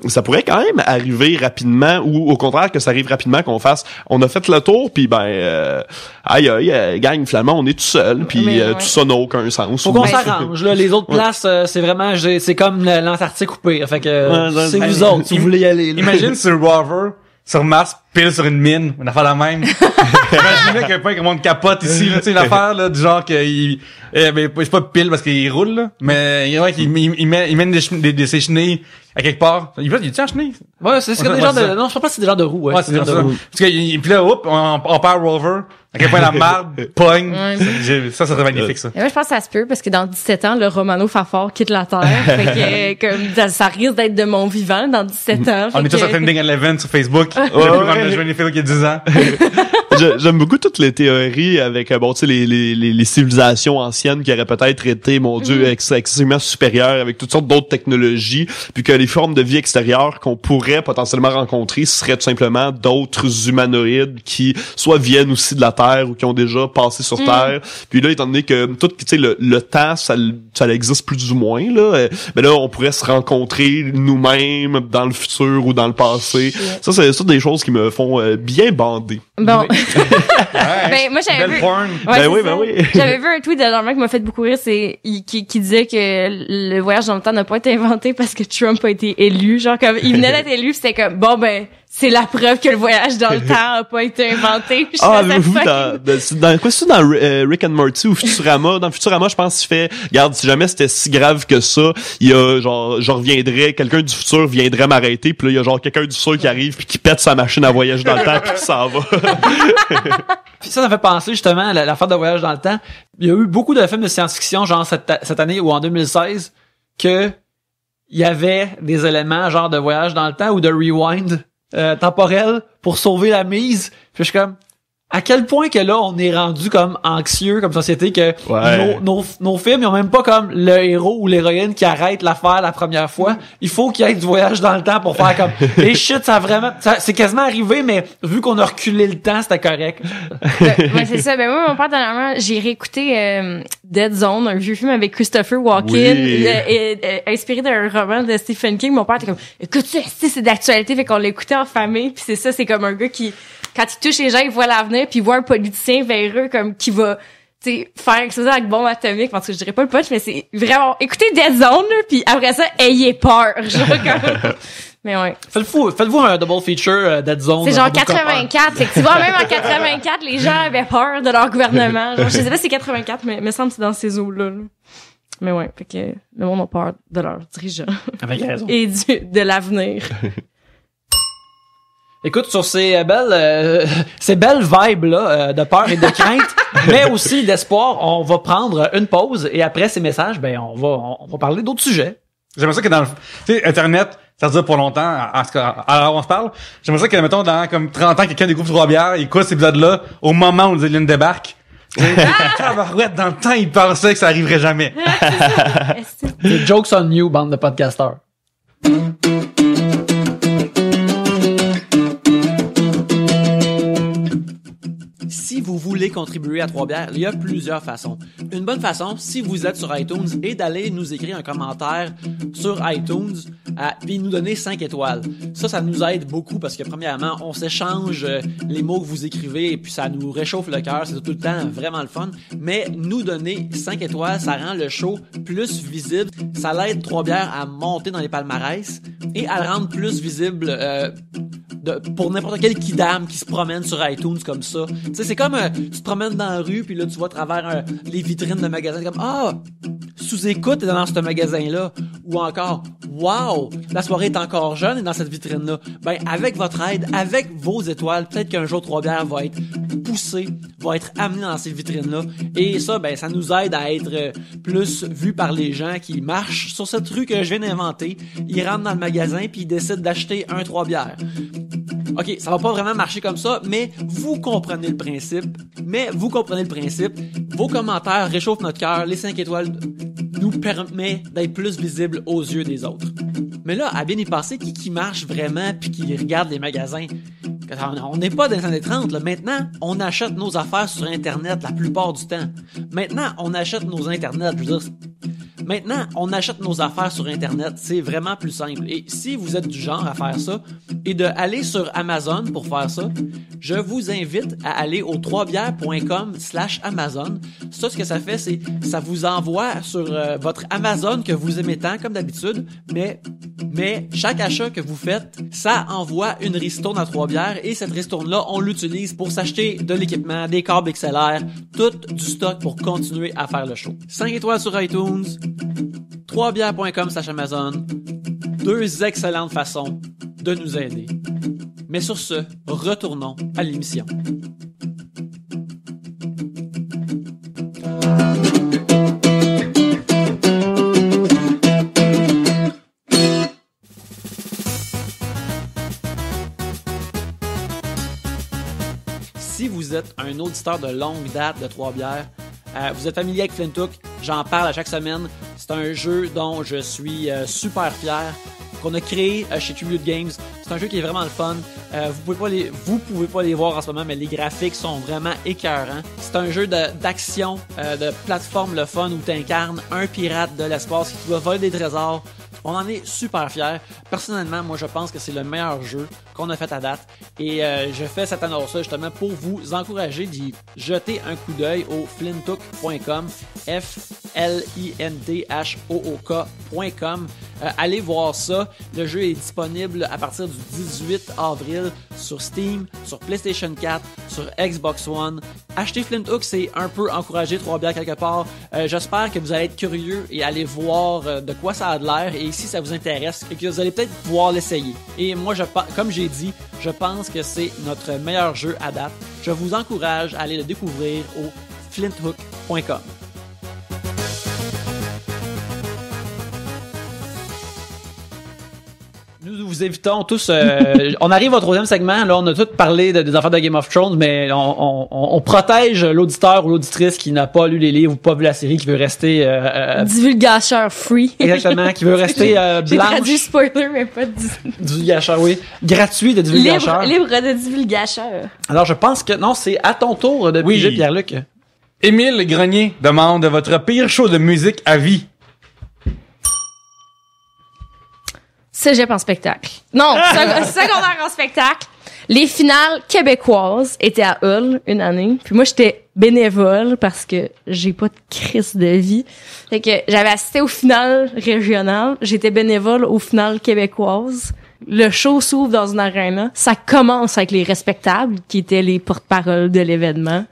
Ça pourrait quand même arriver rapidement, ou au contraire que ça arrive rapidement, qu'on fasse, on a fait le tour, puis gang, finalement on est tout seul, puis Mais ouais. tout ça n'a aucun sens. Faut qu'on Ben, s'arrange, là. Les autres places, c'est vraiment, c'est comme l'Antarctique ou pire. Fait que, Ouais, c'est ouais. vous autres, si vous voulez y aller, là. Imagine sur le rover, sur Mars, pile sur une mine, une affaire la même. Imaginez que pas comment on capote ici, là, tu sais, une affaire, là, du genre qu'il, ben, c'est pas pile parce qu'il roule, là, mais, ouais, qu'il mène des chenilles à quelque part. Il est-tu en chenille? Ouais, c'est comme Ouais, des genres c'est de, ça. non, je sais pas si c'est des genres de roues, ouais. Ouais, c'est des ça. genres de roues. Parce que, puis là, on perd rover. À quel point la marde pogne. Ouais. Ça serait magnifique, ça. Et moi je pense que ça se peut parce que dans 17 ans le Romano Fafard quitte la Terre, fait que comme ça risque d'être de mon vivant dans 17 ans. On fait est tous que- à Trending 11 sur Facebook. ouais. On a joué une fille qui a 10 ans. J'aime beaucoup toutes les théories avec, bon, tu sais, les civilisations anciennes qui auraient peut-être été, mon Dieu, excessivement supérieures avec toutes sortes d'autres technologies, puis que les formes de vie extérieures qu'on pourrait potentiellement rencontrer seraient tout simplement d'autres humanoïdes qui soit viennent aussi de la Terre ou qui ont déjà passé sur Terre. Puis là, étant donné que tout, tu sais, le temps, ça existe plus ou moins, là, ben là, on pourrait se rencontrer nous-mêmes dans le futur ou dans le passé. Ça, c'est ça des choses qui me font bien bander. Bon. Ouais. Ben, moi, j'avais Belle vu... porn. Ouais, Ben c'est oui. ça. J'avais vu un tweet de Norman qui m'a fait beaucoup rire, qui disait que le voyage dans le temps n'a pas été inventé parce que Trump a été élu. Genre, comme, il venait d'être élu, c'était comme, bon, ben, c'est la preuve que le voyage dans le temps a pas été inventé. Je avez-vous dans quoi c'est dans Rick and Morty ou Futurama? Dans Futurama, je pense qu'il fait, regarde, si jamais c'était si grave que ça, il y a genre, je reviendrais, quelqu'un du futur viendrait m'arrêter, puis là, il y a genre quelqu'un du futur qui arrive puis qui pète sa machine à voyage dans le temps puis qui s'en va. Puis ça fait penser justement à l'affaire de voyage dans le temps. Il y a eu beaucoup de films de science-fiction, genre cette année ou en 2016, que il y avait des éléments genre de voyage dans le temps ou de rewind temporel pour sauver la mise. Puis je suis comme, à quel point que là, on est rendu comme anxieux comme société que nos films, ils ont même pas comme le héros ou l'héroïne qui arrête l'affaire la première fois. Il faut qu'il y ait du voyage dans le temps pour faire comme, et shit, c'est quasiment arrivé, mais vu qu'on a reculé le temps, c'était correct. Ouais, c'est ça. Ben moi, mon père, dernièrement, j'ai réécouté Dead Zone, un vieux film avec Christopher Walken, inspiré d'un roman de Stephen King. Mon père était comme, écoute, c'est d'actualité, fait qu'on l'écoutait en famille. Puis c'est ça, c'est comme un gars qui, quand il touche les gens, il voit l'avenir, puis il voit un politicien véreux comme qui va, tu sais, faire quelque chose avec bombe atomique. Parce que je dirais pas le punch, mais c'est vraiment, écoutez Dead Zone, puis après ça, ayez peur. Genre comme... Mais ouais. Faites-vous un double feature Dead Zone. C'est genre 84. Fait que tu vois, même en 84, les gens avaient peur de leur gouvernement. Genre, je sais pas si c'est 84, mais me semble que c'est dans ces eaux-là. Là. Mais ouais, fait que le monde a peur de leurs dirigeants. Avec raison. Et de l'avenir. Écoute, sur ces belles vibes là de peur et de crainte, mais aussi d'espoir, on va prendre une pause et après ces messages, ben on va parler d'autres sujets. J'aimerais ça que dans le, tu sais, Internet, ça dure pour longtemps, alors on se parle. J'aimerais ça que, mettons, dans comme 30 ans, quelqu'un découvre Trois-Bières, il écoute cet épisode-là, au moment où les aliens débarquent. Tabarouette, dans le temps, il pensait que ça arriverait jamais. The joke's on you, bande de podcasters. Si vous voulez contribuer à Trois-Bières, il y a plusieurs façons. Une bonne façon, si vous êtes sur iTunes, est d'aller nous écrire un commentaire sur iTunes puis nous donner 5 étoiles. Ça nous aide beaucoup parce que premièrement, on s'échange les mots que vous écrivez et puis ça nous réchauffe le cœur. C'est tout le temps vraiment le fun. Mais nous donner 5 étoiles, ça rend le show plus visible. Ça l'aide Trois-Bières à monter dans les palmarès et à le rendre plus visible pour n'importe quel kidam qui se promène sur iTunes comme ça. Tu sais, c'est comme tu te promènes dans la rue puis là tu vois à travers les vitrines de magasins comme sous-écoute est dans ce magasin-là ou encore wow, la soirée est encore jeune et dans cette vitrine-là. Ben avec votre aide, avec vos étoiles, peut-être qu'un jour Trois-Bières va être poussé, va être amené dans ces vitrines-là et ça ben ça nous aide à être plus vu par les gens qui marchent sur cette rue que je viens d'inventer. Ils rentrent dans le magasin puis ils décident d'acheter un Trois-Bières. OK, ça va pas vraiment marcher comme ça, mais vous comprenez le principe. Vos commentaires réchauffent notre cœur. Les 5 étoiles nous permet d'être plus visibles aux yeux des autres. Mais là, à bien y penser, qui marche vraiment puis qui regarde les magasins? On n'est pas dans les années 30, là. Maintenant, on achète nos affaires sur Internet la plupart du temps. Maintenant, on achète nos Internet, je veux dire... Maintenant, on achète nos affaires sur Internet. C'est vraiment plus simple. Et si vous êtes du genre à faire ça et de aller sur Amazon pour faire ça, je vous invite à aller au troisbières.com/Amazon. Ça, ce que ça fait, c'est ça vous envoie sur votre Amazon que vous aimez tant, comme d'habitude, mais chaque achat que vous faites, ça envoie une ristourne à Trois-Bières et cette ristourne-là, on l'utilise pour s'acheter de l'équipement, des câbles XLR, tout du stock pour continuer à faire le show. 5 étoiles sur iTunes, troisbières.com/Amazon, 2 excellentes façons de nous aider. Mais sur ce, retournons à l'émission. Si vous vous êtes un auditeur de longue date de Trois-Bières, vous êtes familier avec Flint Hook, j'en parle à chaque semaine. C'est un jeu dont je suis super fier, qu'on a créé chez Tribute Games. C'est un jeu qui est vraiment le fun. Vous pouvez pas les voir en ce moment, mais les graphiques sont vraiment écœurants. C'est un jeu d'action, de plateforme le fun où tu incarnes un pirate de l'espace qui doit voler des trésors. On en est super fiers. Personnellement, moi, je pense que c'est le meilleur jeu qu'on a fait à date. Et je fais cette annonce-là justement pour vous encourager d'y jeter un coup d'œil au flinthook.com, FLINTHOOK.com. Allez voir ça. Le jeu est disponible à partir du 18 avril sur Steam, sur PlayStation 4, sur Xbox One. Acheter Flint Hook, c'est un peu encourager Trois-Bières quelque part. J'espère que vous allez être curieux et aller voir de quoi ça a de l'air et si ça vous intéresse et que vous allez peut-être pouvoir l'essayer. Et moi, comme j'ai dit, je pense que c'est notre meilleur jeu à date. Je vous encourage à aller le découvrir au flinthook.com. Nous vous invitons tous. On arrive au troisième segment. Là, on a tous parlé des affaires de Game of Thrones, mais on protège l'auditeur ou l'auditrice qui n'a pas lu les livres ou pas vu la série, qui veut rester divulgateur free. Exactement, qui veut rester J'ai blanche. traduit spoiler, mais pas Divulgateur, oui. Gratuit de divulgateur. Libre de divulgateur. Alors, je pense que non, c'est à ton tour de piger, Pierre-Luc. Émile Grenier demande votre pire show de musique à vie. Cégep en spectacle. Non, secondaire en spectacle. Les finales québécoises étaient à Hull une année. Puis moi, j'étais bénévole parce que j'ai pas de crise de vie. Fait que j'avais assisté aux finales régionales. J'étais bénévole aux finales québécoises. Le show s'ouvre dans une arena. Ça commence avec les respectables, qui étaient les porte-paroles de l'événement.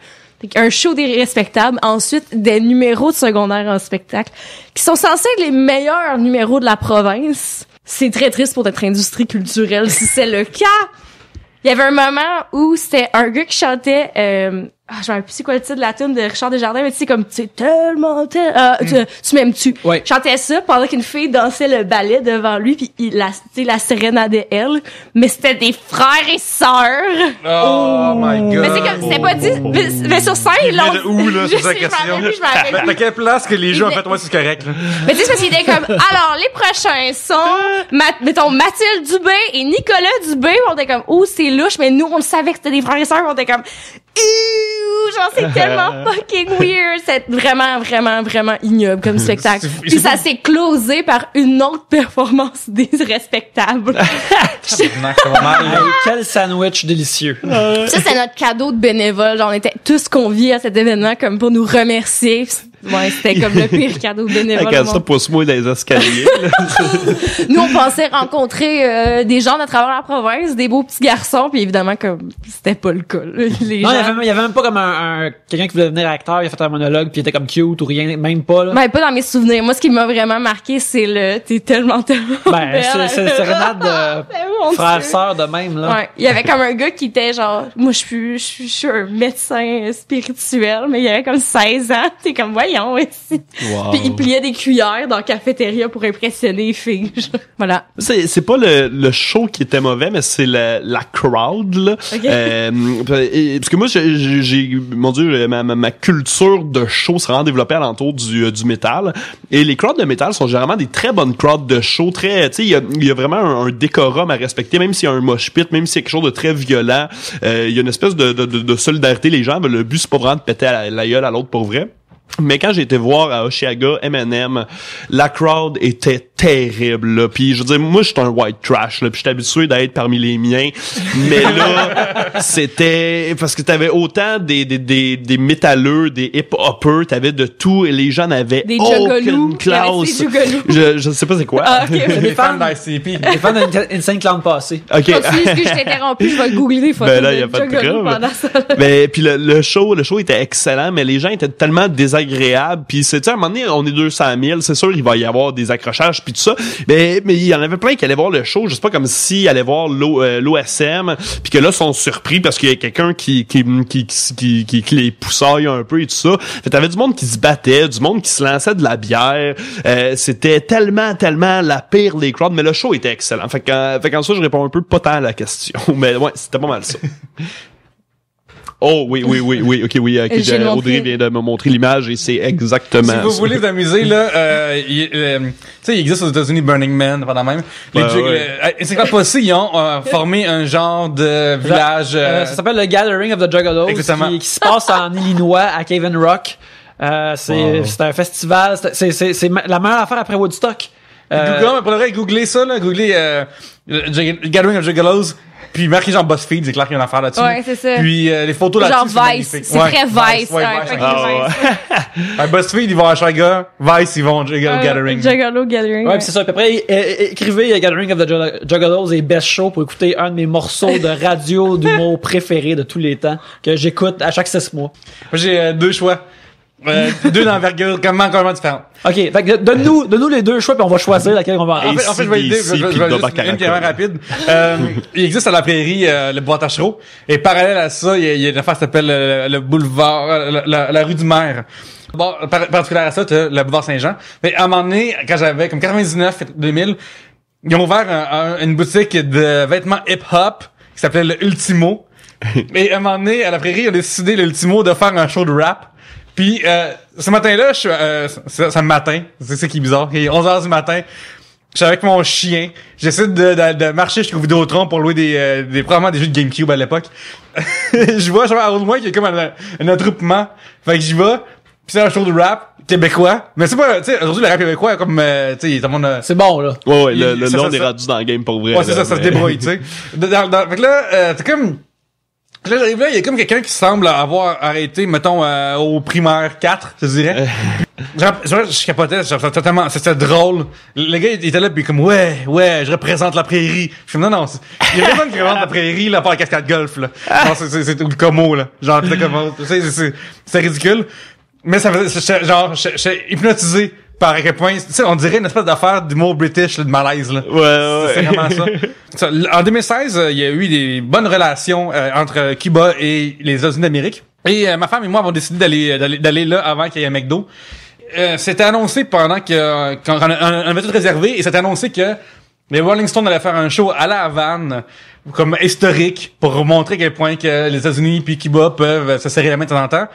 Un show des respectables. Ensuite, des numéros de secondaire en spectacle qui sont censés être les meilleurs numéros de la province. C'est très triste pour notre industrie culturelle si c'est le cas. Il y avait un moment où c'était un gars qui chantait je me rappelle plus c'est quoi le titre de la tune de Richard Desjardins, mais tu sais comme tu m'aimes-tu. Ouais. Chantait ça pendant qu'une fille dansait le ballet devant lui puis la sérénadait elle, mais c'était des frères et sœurs. Oh my god. Mais c'est comme c'était pas dit mais sur scène ils l'ont Où là, c'est je la sais, question. je me rappelle plus. À quelle place que les gens en fait ouais c'est correct là. Mais tu sais parce qu'il était comme alors les prochains sont mettons Mathilde Dubé et Nicolas Dubé, on était comme c'est louche, mais nous on le savait que c'était des frères et sœurs, on était comme genre c'est tellement fucking weird, c'est vraiment vraiment vraiment ignoble comme spectacle. Puis ça s'est closé par une autre performance des respectables. C'est pas mal. Hey, quel sandwich délicieux. Ça c'est notre cadeau de bénévole, genre on était tous conviés à cet événement comme pour nous remercier. Ouais, c'était comme le pire cadeau de bénévole. Regarde ça, pousse-moi dans les escaliers. Nous, on pensait rencontrer des gens de travers la province, des beaux petits garçons, puis évidemment, comme c'était pas le cas. Là. Les Non, gens... il y avait même pas comme un quelqu'un qui voulait devenir acteur, il a fait un monologue, puis il était comme cute ou rien, même pas, là. Ben, pas dans mes souvenirs. Moi, ce qui m'a vraiment marqué, c'est le t'es tellement Ben, belle. c'est sérénade Mon de frère, Dieu. sœur de même, là. Ouais. Il y avait comme un gars qui était genre, moi, je suis un médecin spirituel, mais il avait comme 16 ans. T'es comme, voyons, ici. Wow. Puis il pliait des cuillères dans la cafétéria pour impressionner les filles. Voilà. C'est pas le show qui était mauvais, mais c'est la crowd, là. Okay. Parce que moi, j'ai mon Dieu, ma culture de show s'est vraiment développée alentour du métal. Et les crowds de métal sont généralement des très bonnes crowds de show, très, tu sais, il y a vraiment un décorum à respecter, même s'il y a un mosh pit, même s'il y a quelque chose de très violent. Il y a une espèce de solidarité, les gens. Le but, c'est pas vraiment de péter la gueule à l'autre pour vrai. Mais quand j'ai été voir à Oshiaga, M&M, la crowd était terrible, là. Puis je veux dire, moi, je suis un white trash, là. Puis j'étais habitué d'être parmi les miens. Mais là, c'était... Parce que t'avais autant des métalleux, des hip-hoppers, t'avais de tout. Et les gens n'avaient Des aucune juggalos. classe. Des Je sais pas c'est quoi. Ah, ok. Les fans d'ICP. Les fans d'Insane Clown passé. OK. Continue, ce que je t'ai interrompu, je vais googler des photos Ben là, y a de pas de juggalos problème. pendant ça. Mais puis le show était excellent, mais les gens étaient tellement désagréables. Puis c'est, tu sais, à un moment donné, on est 200 000, c'est sûr il va y avoir des accrochages puis tout ça. Mais il y en avait plein qui allaient voir le show, je sais pas, comme s'ils allaient voir l'OSM, puis que là sont surpris parce qu'il y a quelqu'un qui les poussaille un peu et tout ça. Fait t'avais du monde qui se battait, du monde qui se lançait de la bière. C'était tellement la pire des crowds, mais le show était excellent. Fait qu'en ça, je réponds un peu pas tant à la question, mais ouais, c'était pas mal ça. Oh, oui. Ok, Je vais le montrer. Audrey vient de me montrer l'image et c'est exactement Si vous ça. voulez vous amuser, là, tu sais, il existe aux États-Unis Burning Man, pendant même. C'est quand possible, ils ont formé un genre de village. Ça s'appelle le Gathering of the Juggalos, qui se passe en Illinois, à Cave Rock. C'est un festival, c'est la meilleure affaire après Woodstock. Google, pour le vrai, googlez ça, là, googlez Gathering of Juggalos. Puis marquez genre BuzzFeed, c'est clair qu'il y a une affaire là-dessus. Ouais, c'est ça. Puis les photos là-dessus, Genre Vice. C'est très Vice. Ouais, Ouais, Vice. fucking Vice. BuzzFeed, ils vont à Chaga. Vice, ils vont au Gathering. Juggalo Gathering. Ouais, pis c'est ça. Puis après, écrivez Gathering of the Juggalos et Best Show pour écouter un de mes morceaux de radio d'humour préférés de tous les temps que j'écoute à chaque 6 mois. Moi, j'ai deux choix. Deux d'envergure complètement différentes. OK, fait que donne-nous les deux choix puis on va choisir laquelle on va En fait, je vais aider, je vais juste une qui est rapide. Il existe à la prairie le bois Tachereau. Et parallèle à ça, il y a une affaire qui s'appelle le boulevard, la rue du Maire. Bon, particulière à ça, t'as le boulevard Saint-Jean. Mais à un moment donné, quand j'avais comme 99-2000, ils ont ouvert une boutique de vêtements hip-hop qui s'appelait le Ultimo. Et à un moment donné, à la prairie, ils ont décidé, le Ultimo, de faire un show de rap. Puis ce matin-là, c'est le matin, c'est ça qui est bizarre, il est 11h du matin, je suis avec mon chien, j'essaie de marcher jusqu'au Vidéotron pour louer probablement des jeux de GameCube à l'époque. Je vois à haut de moi qu'il y a comme un attroupement, fait que j'y vais, puis c'est un show de rap québécois, mais c'est pas, tu sais, aujourd'hui le rap québécois comme, tu sais, tout le monde C'est bon, là. Ouais, le nom est rendu dans le game pour vrai. Ouais, c'est ça se débrouille, tu sais. Fait que là, c'est comme... Là, j'arrive là, il y a comme quelqu'un qui semble avoir arrêté, mettons, au primaire 4, je dirais. Je capotais, c'était drôle. Le gars, il était là, puis comme, ouais, je représente la prairie. Je suis non, il y a personne qui représente la prairie, là, par la cascade golf, là. Non, c'est le Como, là. Genre, c'est ridicule. Mais ça faisait, j'étais hypnotisé par à quel point, tu sais, on dirait une espèce d'affaire d'humour british, là, de malaise, là. Ouais. C'est vraiment ça. En 2016, il y a eu des bonnes relations entre Cuba et les États-Unis d'Amérique. Et ma femme et moi avons décidé d'aller là avant qu'il y ait un McDo. C'était annoncé pendant que quand on avait tout réservé, et c'était annoncé que les Rolling Stones allaient faire un show à la Havane comme historique pour montrer à quel point que les États-Unis puis Cuba peuvent se serrer la main de temps en temps.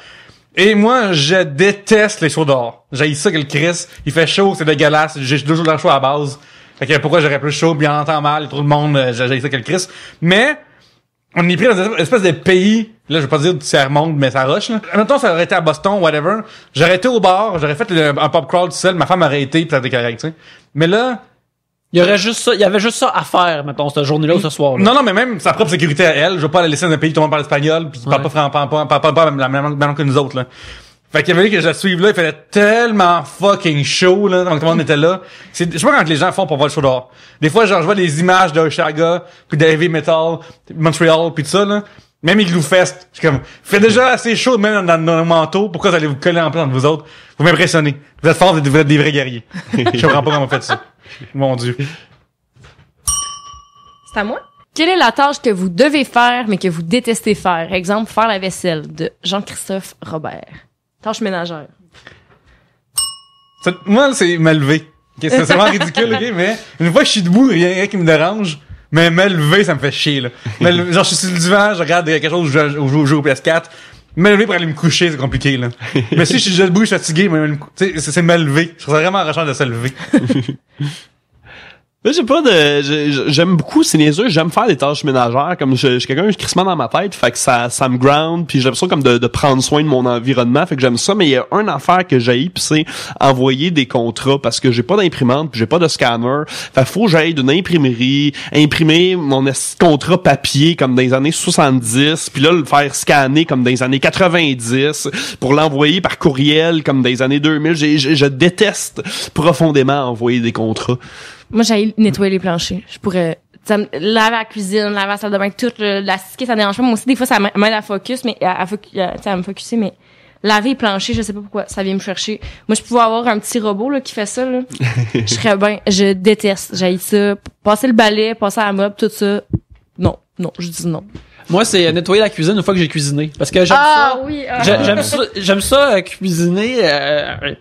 Et moi, je déteste les shows dehors. J'haïs ça que le Chris, il fait chaud, c'est dégueulasse. J'ai 2 jours de chaud à la base. Fait que pourquoi j'aurais plus chaud, bien entend mal, il y a trop de monde, j'haïs ça que le Chris. Mais, on est pris dans une espèce de pays, là, je vais pas dire du tiers-monde, mais ça rush, là. Mettons, ça aurait été à Boston, whatever. J'aurais été au bar, j'aurais fait un pop crawl tout seul, ma femme aurait été, pis ça aurait été correct, tu sais. Mais là, Il y avait juste ça à faire, mettons, cette journée-là ou ce soir-là. non, mais même sa propre sécurité à elle, je vais pas la laisser dans un pays où tout le monde parle espagnol, pis parle pas la même langue que nous autres, là. Fait qu'il fallait que je la suive là, il fallait tellement fucking chaud, là, donc tout le monde était là. Je sais pas comment les gens font pour voir le show dehors. Des fois, genre, je vois des images de Oshaga, puis de Heavy Metal, Montreal, puis tout ça, là. Même Igloo Fest. Je suis comme, fait déjà assez chaud, même dans nos manteaux, pourquoi vous allez vous coller en plein entre vous autres? Vous m'impressionnez. Vous êtes forts, vous êtes des vrais guerriers. Je comprends pas comment vous faites ça. Mon Dieu. C'est à moi? Quelle est la tâche que vous devez faire, mais que vous détestez faire? Exemple, faire la vaisselle, de Jean-Christophe Robert. Tâche ménagère. Moi, c'est me lever. Okay, c'est vraiment ridicule, ok, mais une fois que je suis debout, il y a rien qui me dérange. Mais me lever, ça me fait chier, là. Genre, je suis sur le divan, je regarde quelque chose, je joue au PS4. Me lever pour aller me coucher, c'est compliqué, là. Mais si je suis déjà debout, je suis fatigué, c'est me lever. Je trouve ça vraiment arrachant de se lever. Là, j'aime beaucoup, c'est niaiseux, j'aime faire des tâches ménagères, comme je suis quelqu'un qui crissement dans ma tête, fait que ça me ground, puis j'ai l'impression comme de prendre soin de mon environnement, fait que j'aime ça, mais il y a une affaire que j'haïs, puis c'est envoyer des contrats, parce que j'ai pas d'imprimante, puis j'ai pas de scanner, fait faut que j'aille d'une imprimerie, imprimer mon contrat papier comme dans les années 70, puis là le faire scanner comme dans les années 90, pour l'envoyer par courriel comme dans les années 2000, je déteste profondément envoyer des contrats. Moi, j'allais nettoyer les planchers. Je pourrais laver la cuisine, laver la salle de bain, tout, la sticker, ça dérange pas. Moi aussi, des fois, ça m'aide à focus, mais à me focuser, mais laver les planchers, je sais pas pourquoi, ça vient me chercher. Moi, je pouvais avoir un petit robot là qui fait ça, là. Je serais bien. Je déteste. J'haïs ça. Passer le balai, passer à la mop, tout ça. Non, je dis non. Moi, c'est nettoyer la cuisine une fois que j'ai cuisiné. Parce que j'aime ça. Oui. J'aime ça cuisiner.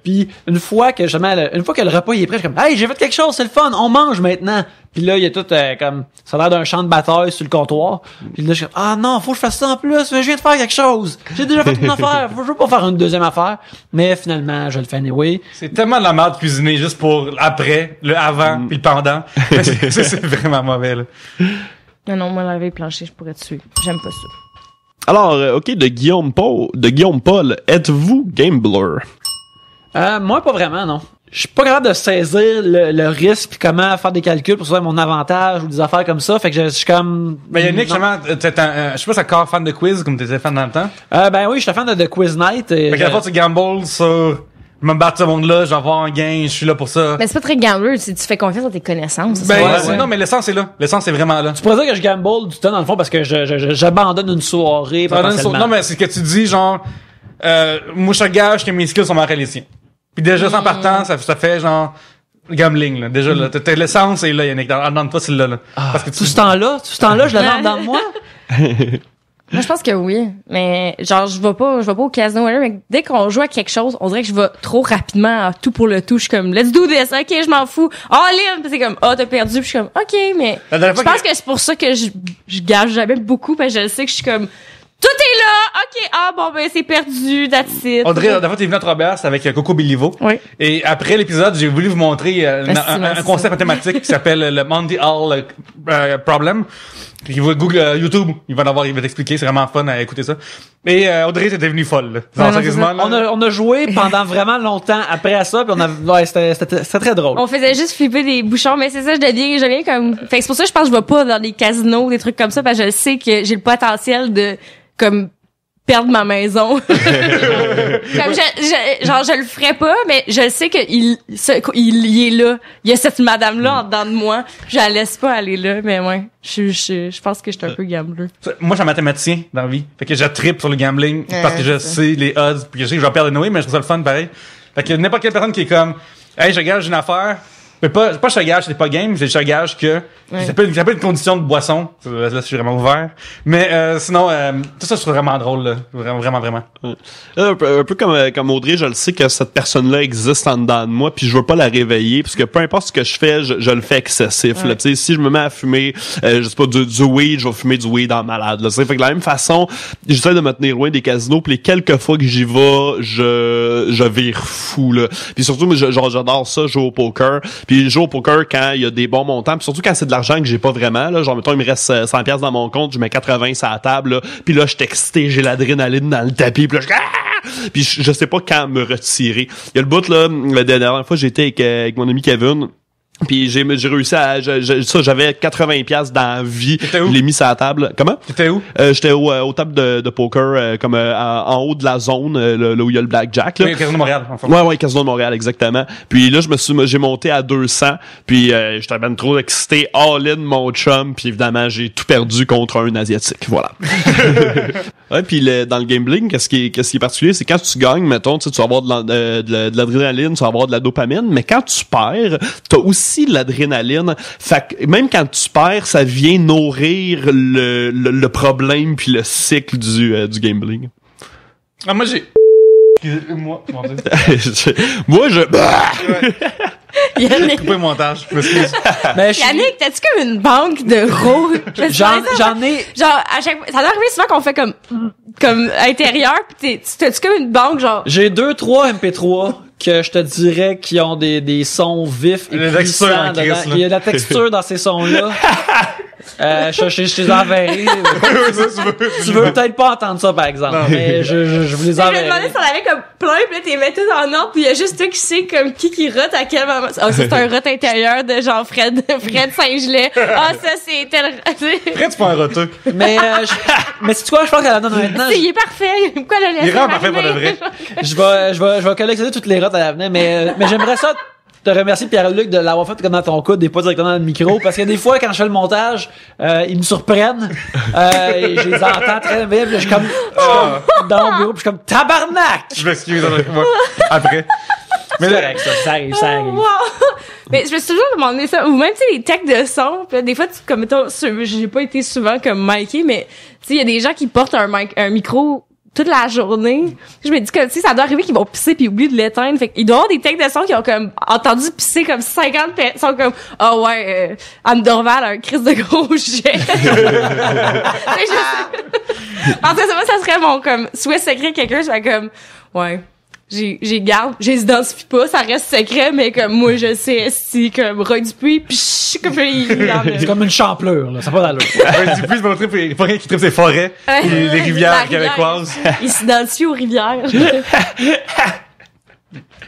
Puis une fois que le repas il est prêt, je suis comme, hey, j'ai fait quelque chose, c'est le fun, on mange maintenant. Puis là, il y a tout comme ça a l'air d'un champ de bataille sur le comptoir. Puis là, je suis comme, ah non, faut que je fasse ça en plus, mais je viens de faire quelque chose. J'ai déjà fait une affaire, je veux pas faire une deuxième affaire. Mais finalement, je le fais anyway. C'est tellement de la merde cuisiner juste pour après, le avant puis le pendant. C'est vraiment mauvais, là. Non, moi, laver le plancher, je pourrais te suivre. J'aime pas ça. Alors, OK, de Guillaume Paul, êtes-vous gambler? Moi, pas vraiment, non. Je suis pas capable de saisir le risque puis comment faire des calculs pour savoir mon avantage ou des affaires comme ça. Fait que je suis comme... Ben, Yannick, justement, je sais pas si t'es encore fan de quiz comme t'étais fan dans le temps. Ben oui, je suis fan de Quiz Night. Fait que la fois, tu gambles sur, je me battre ce monde-là, j'en vois un gain, je suis là pour ça. Mais c'est pas très gambler, tu fais confiance à tes connaissances. Ben, ouais. non, mais l'essence est là. L'essence est vraiment là. Tu pourrais dire que je gamble du temps dans le fond parce que j'abandonne une soirée potentiellement. Non, mais c'est que tu dis, genre, moi, je te gage que mes skills sont meilleurs que les siens. Puis déjà, sans partant, ça fait genre gambling, là. Déjà, là. T'as l'essence et là, Yannick. Demande pas celle-là, là. Parce que tout ce temps-là, je la lance dans moi. Moi, je pense que oui. Mais, genre, je vais pas au casino, mais dès qu'on joue à quelque chose, on dirait que je vais trop rapidement à tout pour le tout. Je suis comme, let's do this. OK, je m'en fous. Puis c'est comme, t'as perdu. Puis je suis comme, OK, mais je pense que c'est pour ça que je gage jamais beaucoup parce que je sais que je suis comme, tout est là! OK, ben, c'est perdu, that's it. Audrey, la fois, t'es venu à Robert, c'est avec Coco Béliveau. Oui. Et après l'épisode, j'ai voulu vous montrer un concept mathématique qui s'appelle le Monty Hall Problem. Puis Google YouTube, il va t'expliquer, c'est vraiment fun à écouter ça. Et Audrey, t'étais venue folle, là. Genre, sérieusement, là. On a joué pendant vraiment longtemps après ça, puis c'était très drôle. On faisait juste flipper des bouchons, mais c'est ça, je deviens comme... Fait que c'est pour ça que je pense que je vais pas dans des casinos, des trucs comme ça, parce que je sais que j'ai le potentiel de, comme, perdre ma maison. Comme je le ferais pas, mais je sais que il est là. Il y a cette madame-là en dedans de moi. Je la laisse pas aller là, mais ouais. Je pense que je suis un peu gambler. Moi, je suis un mathématicien dans la vie. Fait que je trippe sur le gambling parce que je sais les odds puis que je sais que je vais perdre Noé, mais je trouve ça le fun pareil. Fait que n'importe quelle personne qui est comme, hey, je gage une affaire. Mais pas je te gage, c'est pas game, je te gage que ça peut être une condition de boisson. Là, je suis vraiment ouvert. Mais sinon, tout ça, je trouve vraiment drôle, là. Vraiment. Un peu comme Audrey, je le sais que cette personne-là existe en dedans de moi, puis je veux pas la réveiller, parce que peu importe ce que je fais, je le fais excessif. Là, tu sais, si je me mets à fumer, je sais pas, du weed, je vais fumer du weed en malade. Là, fait que de la même façon, j'essaie de me tenir loin des casinos, puis les quelques fois que j'y vais, je vire fou. Là. Puis surtout, j'adore ça, jouer au poker. Puis jouer au poker quand il y a des bons montants, puis surtout quand c'est de l'argent que j'ai pas vraiment, là, genre mettons il me reste 100$ dans mon compte, je mets 80 sur la table, là, puis là je suis excité, j'ai l'adrénaline dans le tapis, puis là puis je sais pas quand me retirer. Il y a le bout là, la dernière fois j'étais avec mon ami Kevin. Puis j'ai réussi à j'avais 80$ dans la vie, je l'ai mis sur la table. Comment? T'étais où? J'étais au table de poker comme en haut de la zone là où il y a le blackjack là. Oui, Casino de Montréal. Enfin. Ouais, Casino de Montréal exactement. Puis là j'ai monté à 200, puis j'étais ben trop excité, all in mon chum, puis évidemment, j'ai tout perdu contre un asiatique. Voilà. Ouais, puis dans le gambling, qu'est-ce qui est particulier, c'est quand tu gagnes, mettons, tu vas avoir de l'adrénaline, tu vas avoir de la dopamine, mais quand tu perds, t'as aussi de l'adrénaline. Fait que même quand tu perds, ça vient nourrir le problème puis le cycle du gambling. Ah, moi, j'ai... Moi, je... Yannick, coupé le montage, je m'excuse. Yannick, t'as-tu comme une banque de roues? J'en ai... Genre, à chaque fois, ça doit arriver souvent qu'on fait comme intérieur, pis t'as-tu comme une banque, genre... J'ai 2-3 MP3 que je te dirais qui ont des sons vifs et puissants dedans. Il y a de la texture dans ces sons-là. Je les enverrai. Tu veux peut-être pas entendre ça, par exemple. Non. Mais je vous les enverrai. Je me demandais si on avait comme plein, pis là, t'es mis tout en ordre, pis il y a juste toi qui sais comme qui rote à quel moment. Ah, ça, c'est un rot intérieur de genre Fred Saint-Gelais. Ah, ça, c'est tel... Fred, c'est pas un roteux. Mais c'est quoi, je pense qu'elle la donne maintenant. Il est parfait. Pourquoi le laisser? Il est vraiment parfait pour le vrai. Je vais collectionner toutes les rotes à l'avenir, mais j'aimerais ça te remercier, Pierre-Luc, de l'avoir fait comme dans ton coude et pas directement dans le micro, parce que des fois, quand je fais le montage, ils me surprennent, et je les entends très bien, puis je suis comme dans mon bureau, puis je suis comme tabarnak! Je m'excuse, moi, après. Mais c'est là- correct, ça arrive, ça arrive. Wow. Mais je me suis toujours demandé ça. Ou même, tu sais, les techs de son. Pis là, des fois, comme, mettons, j'ai pas été souvent comme micé, mais, tu sais, il y a des gens qui portent un micro toute la journée. Je me dis que, tu sais, ça doit arriver qu'ils vont pisser puis oublier de l'éteindre. Fait qu'il doit y avoir des techs de son qui ont comme entendu pisser comme 50 personnes comme, Anne Dorval a un crise de gros jet. En tout cas, ça serait mon, comme, souhait secret quelqu'un, je fais comme, ouais. J'ai garde, je les identifie pas, ça reste secret, mais comme moi je sais si comme Roy Dupuis, pis comme C'est comme une champlure, là. Ça n'a pas d'allure. Ouais, du plus, c'est pas quelqu'un qui tripe ses forêts, et les rivières La rivière. québécoises. Il s'identifie aux rivières.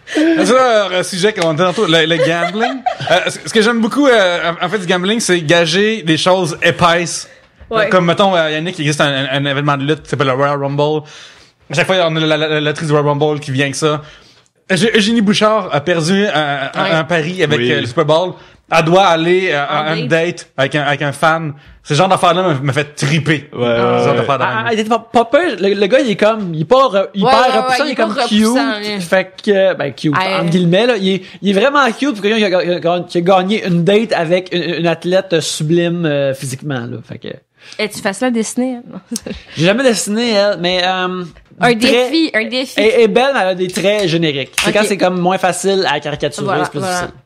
C'est un sujet qu'on entend tantôt, le gambling. Ce que j'aime beaucoup, en fait, du gambling, c'est gager des choses épaisses. Ouais. Comme, mettons, Yannick, il existe un événement de lutte qui s'appelle le Royal Rumble. À chaque fois, on a la loterie du Royal Rumble qui vient avec ça. Eugénie Bouchard a perdu un pari avec le Super Bowl. Elle doit aller à un date avec un fan. Ce genre d'affaire-là me fait triper. Ce genre d'affaire Il était pas peur. Le gars, il est comme, il est pas hyper repoussant, il est comme repoussant, cute. Fait que, cute, entre guillemets, là. Il est vraiment cute pour quelqu'un qui a gagné une date avec une athlète sublime, physiquement, là. Fait que. Es-tu facile à dessiner? J'ai jamais dessiné, elle, mais, Un défi. Elle est belle, mais elle a des traits génériques. C'est Ok. quand c'est comme moins facile à caricaturer, Voilà, c'est plus voilà. difficile.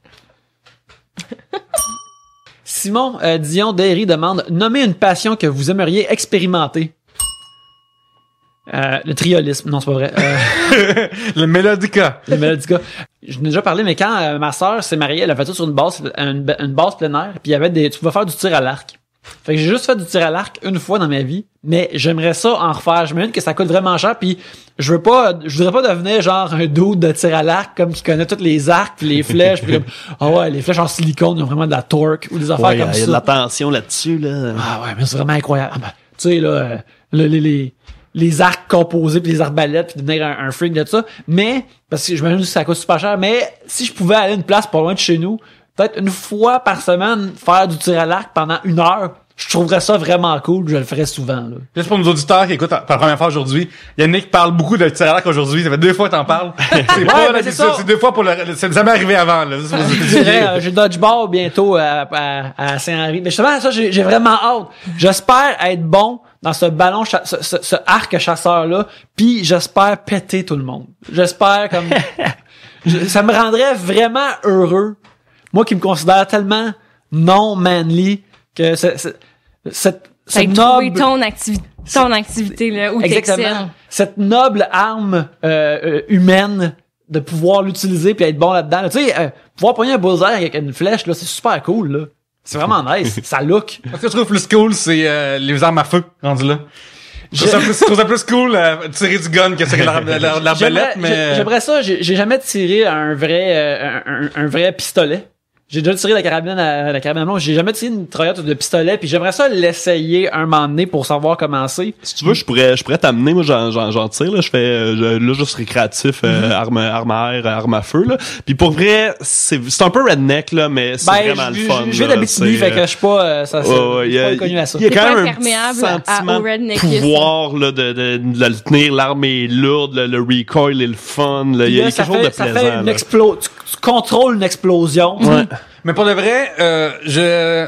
Simon Dion Derry demande « Nommez une passion que vous aimeriez expérimenter. » Le triolisme. Non, c'est pas vrai. Le Melodica. Le Melodica. J'en ai déjà parlé, mais quand ma sœur s'est mariée, elle a fait ça sur une base plein air, puis il y avait tu pouvais faire du tir à l'arc. Fait que j'ai juste fait du tir à l'arc une fois dans ma vie, mais j'aimerais ça en refaire. Je me dis que ça coûte vraiment cher, puis je voudrais pas devenir genre un dude de tir à l'arc comme qui connaît tous les arcs puis les flèches, puis les flèches en silicone, ils ont vraiment de la torque ou des affaires comme ça. Il y a de la tension là-dessus, là. Ah ouais, mais c'est vraiment incroyable. Ah ben, tu sais là, les arcs composés puis les arbalètes puis devenir un freak de ça. Mais parce que je me dis que ça coûte super cher, mais si je pouvais aller à une place pas loin de chez nous, peut-être une fois par semaine, faire du tir à l'arc pendant 1 heure, je trouverais ça vraiment cool, je le ferais souvent, là. Juste pour nos auditeurs qui écoutent pour la première fois aujourd'hui, Yannick parle beaucoup de tir à l'arc aujourd'hui. Ça fait 2 fois que t'en parles. C'est pas mais c'est ça. c'est 2 fois pour c'est jamais arrivé avant, là. Je dirais, j'ai dodgeball bientôt à Saint-Henri. Mais justement, ça, j'ai vraiment hâte. J'espère être bon dans ce ballon, ce arc chasseur-là, puis j'espère péter tout le monde. J'espère comme... ça me rendrait vraiment heureux. Moi qui me considère tellement non manly que cette trouvé noble... ton activité, là, où t'excelles. Exactement. Cette noble arme humaine de pouvoir l'utiliser puis être bon là-dedans. Là. Tu sais, pouvoir pogner un bullseye avec une flèche, là, c'est super cool, là. C'est vraiment nice. Ça look. Ce que je trouve plus cool, c'est les armes à feu, rendu là. Je trouve ça plus cool tirer du gun que tirer l'arbalète, mais... J'aimerais ça. J'ai jamais tiré un vrai pistolet. J'ai déjà tiré la carabine à longe. J'ai jamais tiré une mitraillette de pistolet, puis j'aimerais ça l'essayer un moment donné pour savoir comment c'est. Si tu veux, je pourrais t'amener, moi j'en tire, là, je fais là juste récréatif, arme à air, arme à feu, là. Puis pour vrai, c'est un peu redneck, là, mais c'est vraiment le fun. Je viens d'Abitibi, fait que je suis pas je suis pas connu à ça. Il y a quand pas même un imperméable sentiment au redneck, de pouvoir là, de le tenir, l'arme est lourde, le recoil est le fun, là. Il y a quelque chose de ça plaisant. fait une là. tu contrôles une explosion. Ouais. Mais pour de vrai, je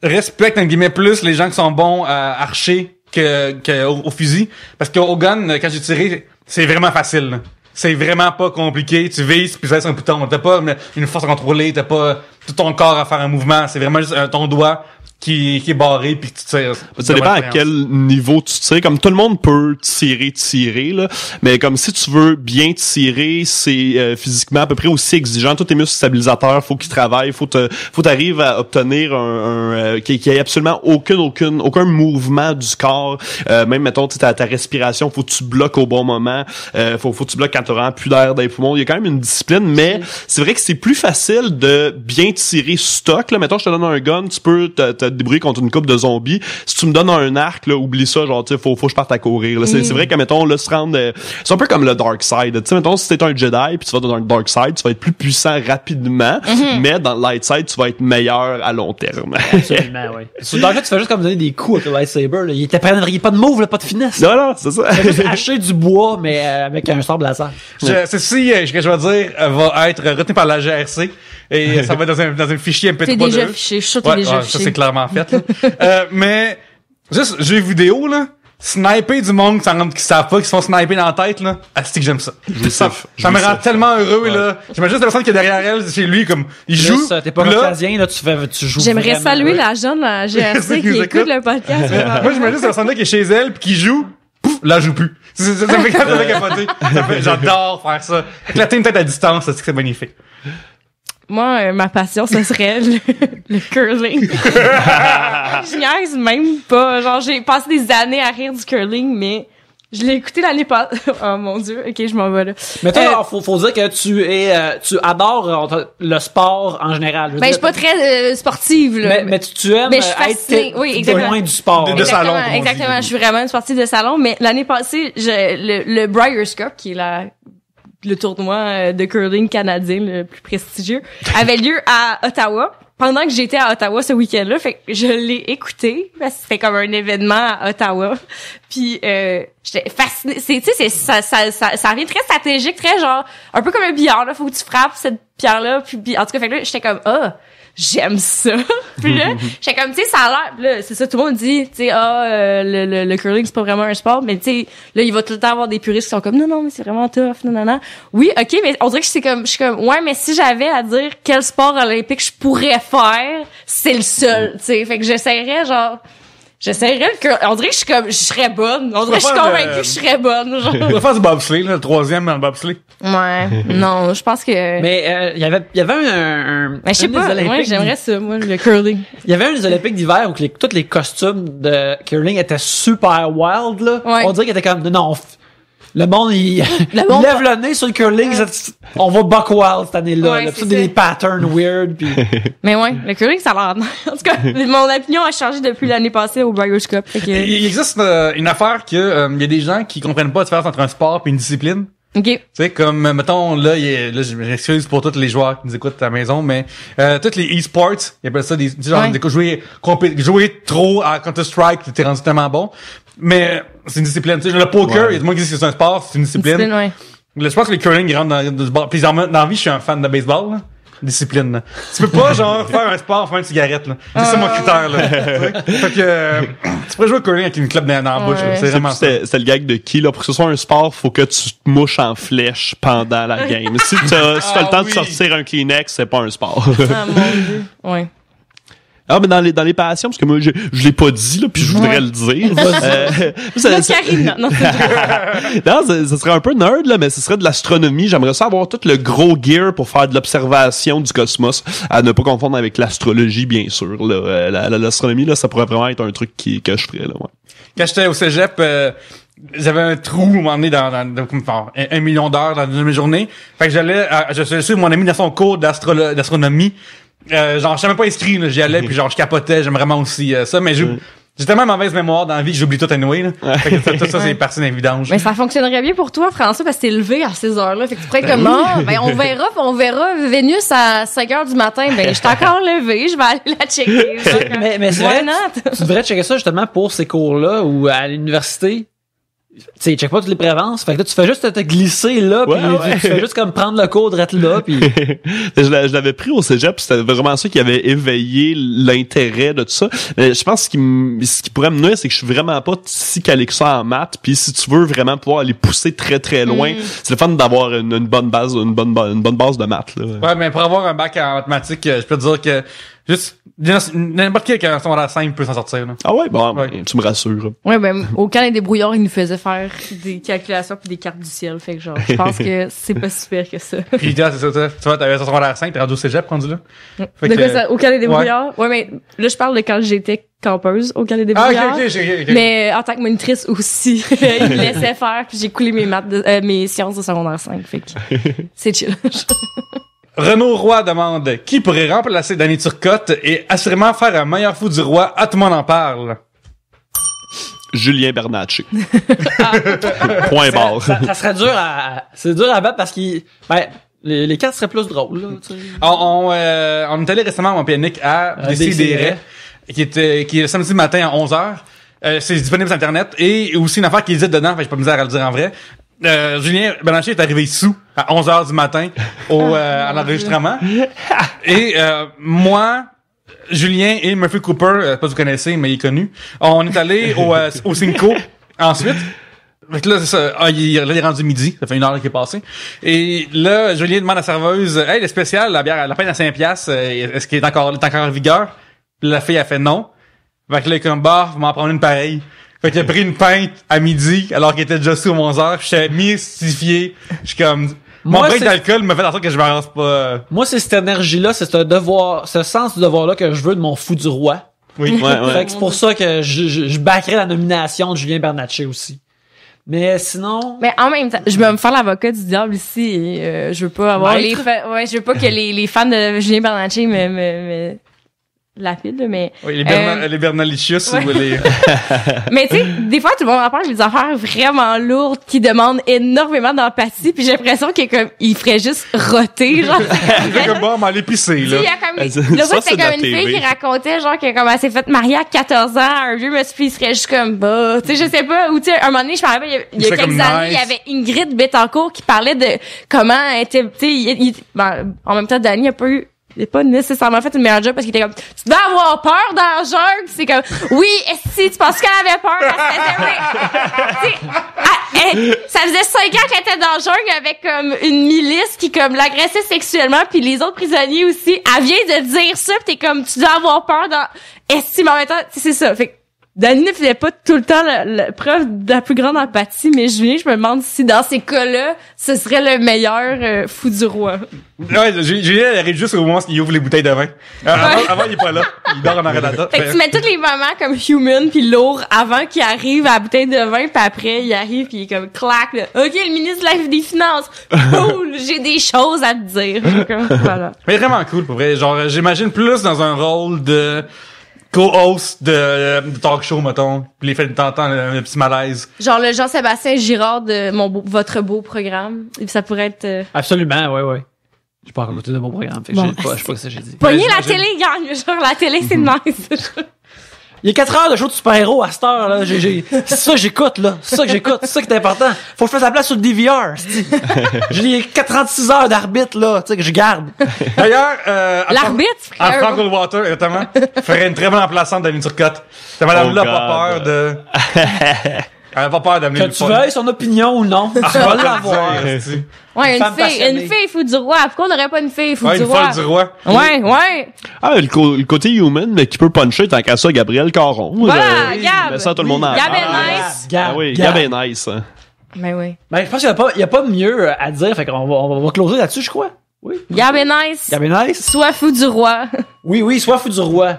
respecte, entre guillemets, plus les gens qui sont bons à archer au fusil. Parce qu'au gun, quand j'ai tiré, c'est vraiment facile, là. C'est vraiment pas compliqué. Tu vises, puis ça laisse un bouton. T'as pas une force à contrôler, t'as pas tout ton corps à faire un mouvement. C'est vraiment juste ton doigt qui est barré, puis tu tires. Ça dépend à quel niveau tu tires. Comme tout le monde peut tirer, là. Mais comme si tu veux bien tirer, c'est physiquement à peu près aussi exigeant. Tous tes muscles stabilisateurs, faut qu'ils travaillent, faut t'arriver à obtenir qu'il y ait absolument aucun mouvement du corps. Même, mettons, ta respiration, faut que tu bloques au bon moment. Faut que tu bloques quand tu n'auras plus d'air dans les poumons. Il y a quand même une discipline, mais c'est vrai que c'est plus facile de bien tirer stock, là. Mettons, je te donne un gun, tu peux te te débrouiller contre une couple de zombies. Si tu me donnes un arc, là, oublie ça, genre, tu sais, faut que je parte à courir, là. C'est vrai que, mettons, là, se rendre, c'est un peu comme le Dark Side. Tu sais, mettons, si t'es un Jedi pis tu vas dans le Dark Side, tu vas être plus puissant rapidement, mais dans le Light Side, tu vas être meilleur à long terme. Absolument, oui. Sur Dark Side, tu fais juste comme donner des coups avec le lightsaber, là. Il était pas de move, là, pas de finesse. Non, c'est ça. Il fait juste hacher du bois, mais avec un sable laser. Ceci, ce que je vais dire, va être retenu par la GRC et ça va être dans un fichier MP3. T'es déjà fiché, je suis sûr que t'es déjà ça fiché. c'est clairement fait. Là. Mais juste jeux vidéo là, sniper du monde qui savent pas, qui se font sniper dans la tête là, c'est que j'aime ça. Ça me rend tellement heureux là. J'imagine la personne qui est derrière elle chez lui comme il joue. T'es pas caucasien là, tu joues. J'aimerais vraiment, saluer la jeune la GRC qui écoute le podcast. Moi j'imagine cette personne là qui est chez elle puis qui joue. Pouf, là, je joue plus. Ça fait capoter. J'adore faire ça. Avec la team tête à distance, c'est magnifique. Moi, ma passion, ce serait le curling. Je niaise même pas. Genre, j'ai passé des années à rire du curling, mais je l'ai écouté l'année passée. Oh mon Dieu, ok, je m'en vais là. Mais toi, alors, faut dire que tu adores le sport en général. Ben, je suis pas très sportive, là. Mais tu aimes mais je suis fascinée. Oui, exactement. témoin du sport. De salon, comme on dit. Exactement. Je suis vraiment une sportive de salon, mais l'année passée, le Briars Cup, qui est le tournoi de curling canadien le plus prestigieux, avait lieu à Ottawa. Pendant que j'étais à Ottawa ce week-end-là, fait que je l'ai écouté parce que c'était comme un événement à Ottawa. Puis j'étais fascinée. Ça revient très stratégique, très genre un peu comme un billard là, faut que tu frappes cette pierre-là. Puis en tout cas, fait que là, j'étais comme j'aime ça. Puis là, j'étais comme, tu sais, ça a l'air, là, c'est ça, tout le monde dit, tu sais, le curling, c'est pas vraiment un sport, mais tu sais, là, il va tout le temps avoir des puristes qui sont comme, non, mais c'est vraiment tough, non. Oui, ok, mais on dirait que je suis comme, ouais, mais si j'avais à dire quel sport olympique je pourrais faire, c'est le seul, tu sais, fait que j'essaierais le curling. On dirait que je serais bonne. On dirait que je suis convaincue que je serais bonne, genre. On va faire du bobsleigh, là, le troisième dans le bobsleigh. Ouais. Non, je pense que. Mais il y avait un mais je sais pas. Ouais, j'aimerais ça, moi, le curling. Il y avait un des Olympiques d'hiver où tous les costumes de curling étaient super wild là. Ouais. On dirait qu'il était comme non. Le monde, il lève le nez sur le curling. On va buck wild cette année-là. Ouais, Là. c'est Des ça. patterns weird. Puis... Mais ouais, le curling, ça a l'air nice. En tout cas, mon opinion a changé depuis l'année passée au Briars Cup. Fait que... Il existe une affaire que il y a des gens qui comprennent pas la différence entre un sport et une discipline. OK. Tu sais, comme, mettons, là, je m'excuse pour tous les joueurs qui nous écoutent à la maison, mais tous les e-sports, ils appellent ça des genre, jouer trop à Counter-Strike, t'es rendu tellement bon. Mais c'est une discipline. Tu sais, le poker, il y a des gens qui disent que c'est un sport, c'est une discipline. Ouais. Je pense que les curling, ils rentrent dans ce sport. Puis dans la vie, je suis un fan de baseball, là. Discipline, là. Tu peux pas, genre, faire un sport, faire une cigarette, là. C'est ça mon critère, là. Fait que, tu pourrais jouer au curling avec une club dans la bouche, là. C'est vraiment ça. C'est le gag de qui, là? Pour que ce soit un sport, faut que tu te mouches en flèche pendant la game. Si t'as le temps de sortir un Kleenex, c'est pas un sport. Ah, mon Dieu. Ouais. Ah, mais dans les passions, parce que moi, je l'ai pas dit, là, puis je voudrais le dire. Notre Karine, non, non, ça serait un peu nerd, là, mais ce serait de l'astronomie. J'aimerais ça avoir tout le gros gear pour faire de l'observation du cosmos, à ne pas confondre avec l'astrologie, bien sûr, là. L'astronomie, là, ça pourrait vraiment être un truc que je ferais, là, ouais. Quand j'étais au cégep, j'avais un trou, à un moment donné, dans 1 million d'heures dans une de mes journées. Fait que je suis suivre mon ami dans son cours d'astronomie. Genre, je savais même pas inscrit, là. J'y allais, puis genre, je capotais. J'aime vraiment aussi ça, mais j'ai tellement mauvaise mémoire dans la vie que j'oublie tout anyway, là. Fait que tout ça, c'est parti d'un vidange. Mais ça fonctionnerait bien pour toi, François, parce que t'es levé à ces heures-là. Fait que tu pourrais être comme, on verra Vénus à 5 heures du matin. Ben, je suis encore levé, je vais aller la checker. mais c'est vrai, tu devrais checker ça justement pour ces cours-là ou à l'université. Tu sais, check pas toutes les prévences. Fait que là, tu fais juste te glisser là, puis tu fais juste comme prendre le cours d'être là, puis je l'avais pris au cégep, c'était vraiment ça qui avait éveillé l'intérêt de tout ça. Je pense que ce qui pourrait me nuire, c'est que je suis vraiment pas si calé que ça en maths, puis si tu veux vraiment pouvoir aller pousser très très loin, c'est le fun d'avoir une bonne base de maths, là. Ouais, mais pour avoir un bac en mathématiques, je peux te dire que juste n'importe qui avec un secondaire 5 peut s'en sortir, là. Ah ouais, bon, tu me rassures. Ouais, ben au camp des débrouillards, ils nous faisaient faire des calculations puis des cartes du ciel, fait que genre je pense que c'est pas si pire que ça. Puis c'est ça, tu vois, t'avais un secondaire 5, t'es rendu au cégep rendu là. De quoi ça, au camp des débrouillards? Ouais, mais là je parle de quand j'étais campeuse au camp des débrouillards. Ah, ok. Mais en tant que monitrice aussi, ils me laissaient faire, puis j'ai coulé mes sciences de secondaire 5, fait que c'est chill. Renaud Roy demande qui pourrait remplacer Danny Turcotte et assurément faire un meilleur fou du roi. À tout le monde en parle. Julien Bernatchez. Point barre. Ça serait c'est dur à battre parce qu'il, les cartes seraient plus drôles, là, tu sais. On est allé récemment, mon Yannick, à Décideret, qui est le samedi matin à 11h. C'est disponible sur Internet. Et aussi une affaire qui hésite dedans, j'ai pas misère à le dire en vrai. Julien Bernatchez est arrivé sous à 11h du matin à l'enregistrement. Et moi, Julien et Murphy Cooper, pas que vous connaissez, mais il est connu. On est allé au Cinco ensuite. Fait que là, c'est ça. Il est rendu midi. Ça fait 1 heure qu'il est passé. Et là, Julien demande à la serveuse, hey, le spécial, la bière, la peine à 5$, est-ce qu'il est encore en vigueur? Puis la fille a fait non. Fait que là, il est comme, vous m'en prendre une pareille. Fait qu'il a pris une pinte à midi, alors qu'il était déjà sous 11h. J'étais mystifié. Je suis comme, mon break d'alcool me fait en sorte que je m'arrange pas. Moi, c'est cette énergie-là, c'est ce devoir, ce sens du devoir-là que je veux de mon fou du roi. Oui. Ouais. Fait que c'est pour ça que je backerais la nomination de Julien Bernatchez aussi. Mais sinon... Mais en même temps, je vais me faire l'avocat du diable ici et je veux pas avoir Maître. je veux pas que les fans de Julien Bernatchez me lapident, mais... Oui, les Bernalicious ouais. ou les... Mais tu sais, des fois, tout le monde en parle des affaires vraiment lourdes qui demandent énormément d'empathie, puis j'ai l'impression qu'il comme, il ferait juste roter, genre. Il fait comme, m'aller pisser, là. Il y a comme, Ça, là, c'est c'était de la comme une TV. fille qui racontait, genre, que comme elle s'est fait marier à 14 ans à un vieux monsieur, puis il serait juste comme, tu sais, je sais pas, ou tu sais, un moment donné, je me rappelle, il y a serait quelques comme années, nice. il y avait Ingrid Betancourt qui parlait de comment elle était, tu sais, en même temps, Danny a pas eu, il a pas nécessairement fait une meilleure job parce qu'il était comme, tu dois avoir peur dans la jungle. C'est comme, oui, si tu penses qu'elle avait peur, elle se faisait, ça faisait 5 ans qu'elle était dans la jungle avec comme une milice qui comme l'agressait sexuellement, puis les autres prisonniers aussi. Elle vient de dire ça, pis t'es comme, tu dois avoir peur dans, mais en même temps, c'est ça. Fait que Danny ne faisait pas tout le temps la preuve de la plus grande empathie, mais Julien, je me demande si dans ces cas-là, ce serait le meilleur fou du roi. Ouais, Julien, il arrive juste au moment où il ouvre les bouteilles de vin. Avant, il est pas là. Il dort en arrêt d'attente. Fait que tu mets tous les moments comme human puis lourd avant qu'il arrive à la bouteille de vin, puis après il arrive puis il est comme clac là. OK, le ministre des Finances. Cool, j'ai des choses à te dire. Comme, voilà. Mais vraiment cool, pour vrai. Genre, j'imagine plus dans un rôle de co-host de talk show, mettons. Puis les fait t'entends un petit malaise. Genre le Jean-Sébastien Girard de votre beau programme. Et ça pourrait être Absolument, ouais. Je parle de mon programme, fait que Bon. je sais pas que ça j'ai dit. pogner la télé, gang. Genre la télé c'est nice. Il y a 4 heures de show de super-héros à cette heure, là. C'est ça que j'écoute, là. C'est ça que j'écoute. C'est ça qui est important. Faut que je fasse la place sur le DVR, c'ti. J'ai 36 heures d'arbitre, là, tu sais, que je garde. D'ailleurs, L'arbitre, en frère. Frank Goldwater, exactement, ferait une très bonne remplaçante d'Annie Turcotte. Cette madame-là a pas peur de... Elle a pas peur d'amener Que le tu veuilles son opinion ou non, tu vas l'avoir. Ouais, femme passionnée. une fille fou du roi. Pourquoi on n'aurait pas une fille fou Ouais, du une roi? folle du roi. Ouais. Ah, le côté human, mais qui peut puncher tant qu'à ça, Gabriel Caron. Voilà, Oui, Gab. mais ça, tout le monde en Gab parle. est nice. Ah oui, Gab est nice. Hein. Ben oui. Ben, je pense qu'il y a pas mieux à dire, fait qu'on va closer là-dessus, je crois. Oui. Gab est nice. Gab est nice. Sois fou du roi. Oui, sois fou du roi.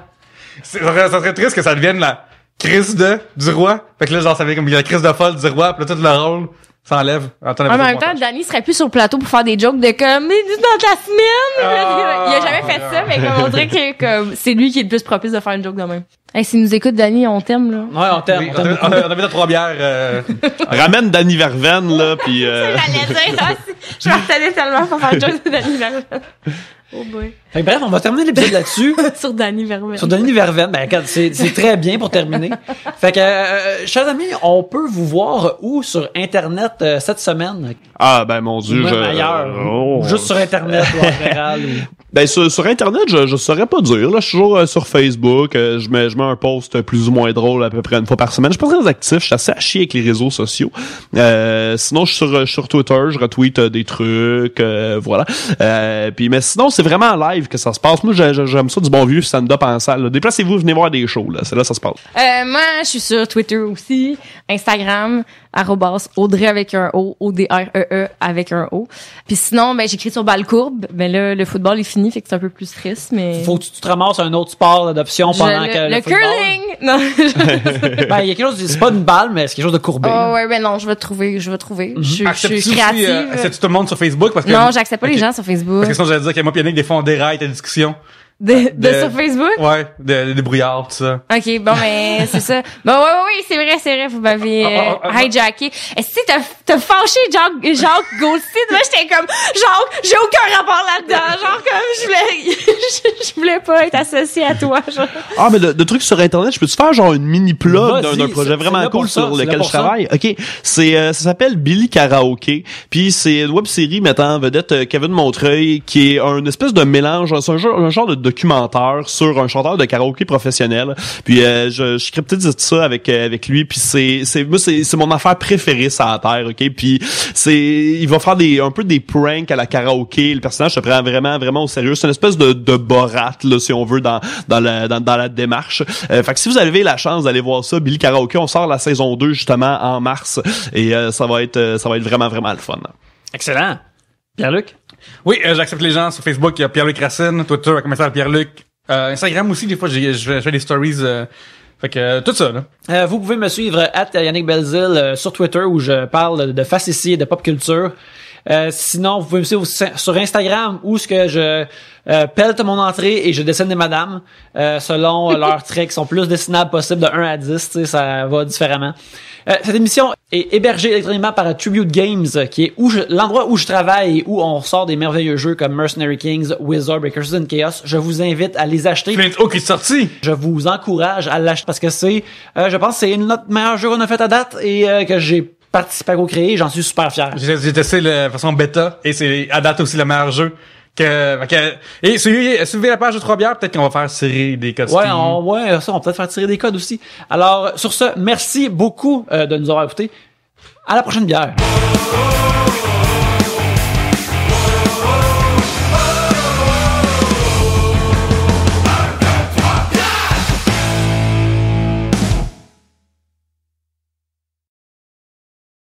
Ça serait triste que ça devienne la crise du roi. Fait que là, genre, ça devient comme la crise de folle du roi. Puis là, tout le rôle s'enlève. En même temps, Danny serait plus sur le plateau pour faire des jokes de comme, mais dans ta semaine! Il a jamais fait ça, mais comme on dirait que comme, c'est lui qui est le plus propice de faire une joke de même. Hey, s'il nous écoute, Danny, on t'aime, là. Ouais, on t'aime. Oui, on a mis 3 bières. Ramène Danny Verven, là, pis J'allais dire, je m'attendais tellement pour faire une joke de Danny Verven. Oh boy. Fait que bref, on va terminer l'épisode là-dessus. Sur Danny Verven. Sur Danny Verven, ben, regarde, c'est très bien pour terminer. Fait que, chers amis, on peut vous voir où sur Internet cette semaine? ah, ben, mon Dieu, Ou même ailleurs. oh. Ou juste sur Internet ou en général. Ben, sur Internet, je saurais pas dire, là. Je suis toujours sur Facebook. Je mets un post plus ou moins drôle à peu près une fois par semaine. Je suis pas très actif. Je suis assez à chier avec les réseaux sociaux. Sinon, je suis sur Twitter. Je retweet des trucs, voilà. Puis, mais sinon, c'est vraiment en live que ça se passe. Moi, j'aime ça du bon vieux stand-up en salle, là. Déplacez-vous, venez voir des shows, là. C'est là que ça se passe. Moi, je suis sur Twitter aussi, Instagram, @Audrey avec un O, ODREE avec un O. Puis sinon, ben, j'écris sur Balcourbe. Ben là, le football est fini, fait que c'est un peu plus triste, mais... Faut que tu te ramasses un autre sport d'adoption pendant que le football. curling! Non. Ben, il y a quelque chose, c'est pas une balle, mais c'est quelque chose de courbé. Oh, ouais, ben non, je vais trouver. Je suis Acceptes-tu créative. aussi, acceptes-tu tout le monde sur Facebook? Parce que, Non, j'accepte pas les Ok. gens sur Facebook. Parce que sinon, j'allais dire que moi, Yannick, des fois, on déraille ta discussion. De sur Facebook? Ouais, des brouillards, tout ça. OK, bon, mais c'est ça. Bon, ouais, c'est vrai, vous m'avez hijacké. Est-ce que t'as fâché Jacques Goldstein? Moi, j'étais comme, Jacques, j'ai aucun rapport là-dedans. Genre, comme, je voulais pas être associée à toi. Genre. Ah, mais de trucs sur Internet, je peux-tu faire genre une mini plug Vas-y, d'un projet c'est vraiment là pour cool ça, sur c'est là lequel pour je travaille? OK. Ça s'appelle Billy Karaoke. Puis c'est une web-série mettant en vedette Kevin Montreuil, qui est un espèce de mélange, c'est un genre de documentaire sur un chanteur de karaoké professionnel. Puis je scriptise ça avec lui. Puis c'est mon affaire préférée sur la terre, OK? Puis il va faire un peu des pranks à la karaoké. Le personnage se prend vraiment au sérieux. C'est une espèce de Borat, là, si on veut, dans la démarche. Fait que si vous avez la chance d'aller voir ça, Billy Karaoke, on sort la saison 2 justement en mars. Et ça va être vraiment le fun. Excellent. Pierre-Luc? Oui, j'accepte les gens sur Facebook. Il y a Pierre-Luc Racine, Twitter, à commissaire Pierre-Luc. Instagram aussi, des fois, je fais des stories. Fait que tout ça, là. Vous pouvez me suivre @Yannick Belzil sur Twitter où je parle de facéties et de pop culture. Sinon, vous pouvez me suivre sur Instagram où ce que je pelte mon entrée et je dessine des madames selon leurs traits qui sont plus dessinables possible de 1 à 10, tu sais, ça va différemment. Cette émission est hébergée électroniquement par Tribute Games, qui est l'endroit où je travaille et où on sort des merveilleux jeux comme Mercenary Kings, Wizard et Curses and Chaos. Je vous invite à les acheter. Flint Hook est sorti. Je vous encourage à l'acheter parce que je pense que c'est notre meilleur jeu qu'on a fait à date et que j'ai participé à co-créer. J'en suis super fier. J'ai testé la façon bêta et c'est à date aussi le meilleur jeu. Et suivez la page de 3 bières, peut-être qu'on va faire tirer des codes. Ouais, on va peut-être faire tirer des codes aussi. Alors, sur ce, merci beaucoup de nous avoir écoutés. À la prochaine bière.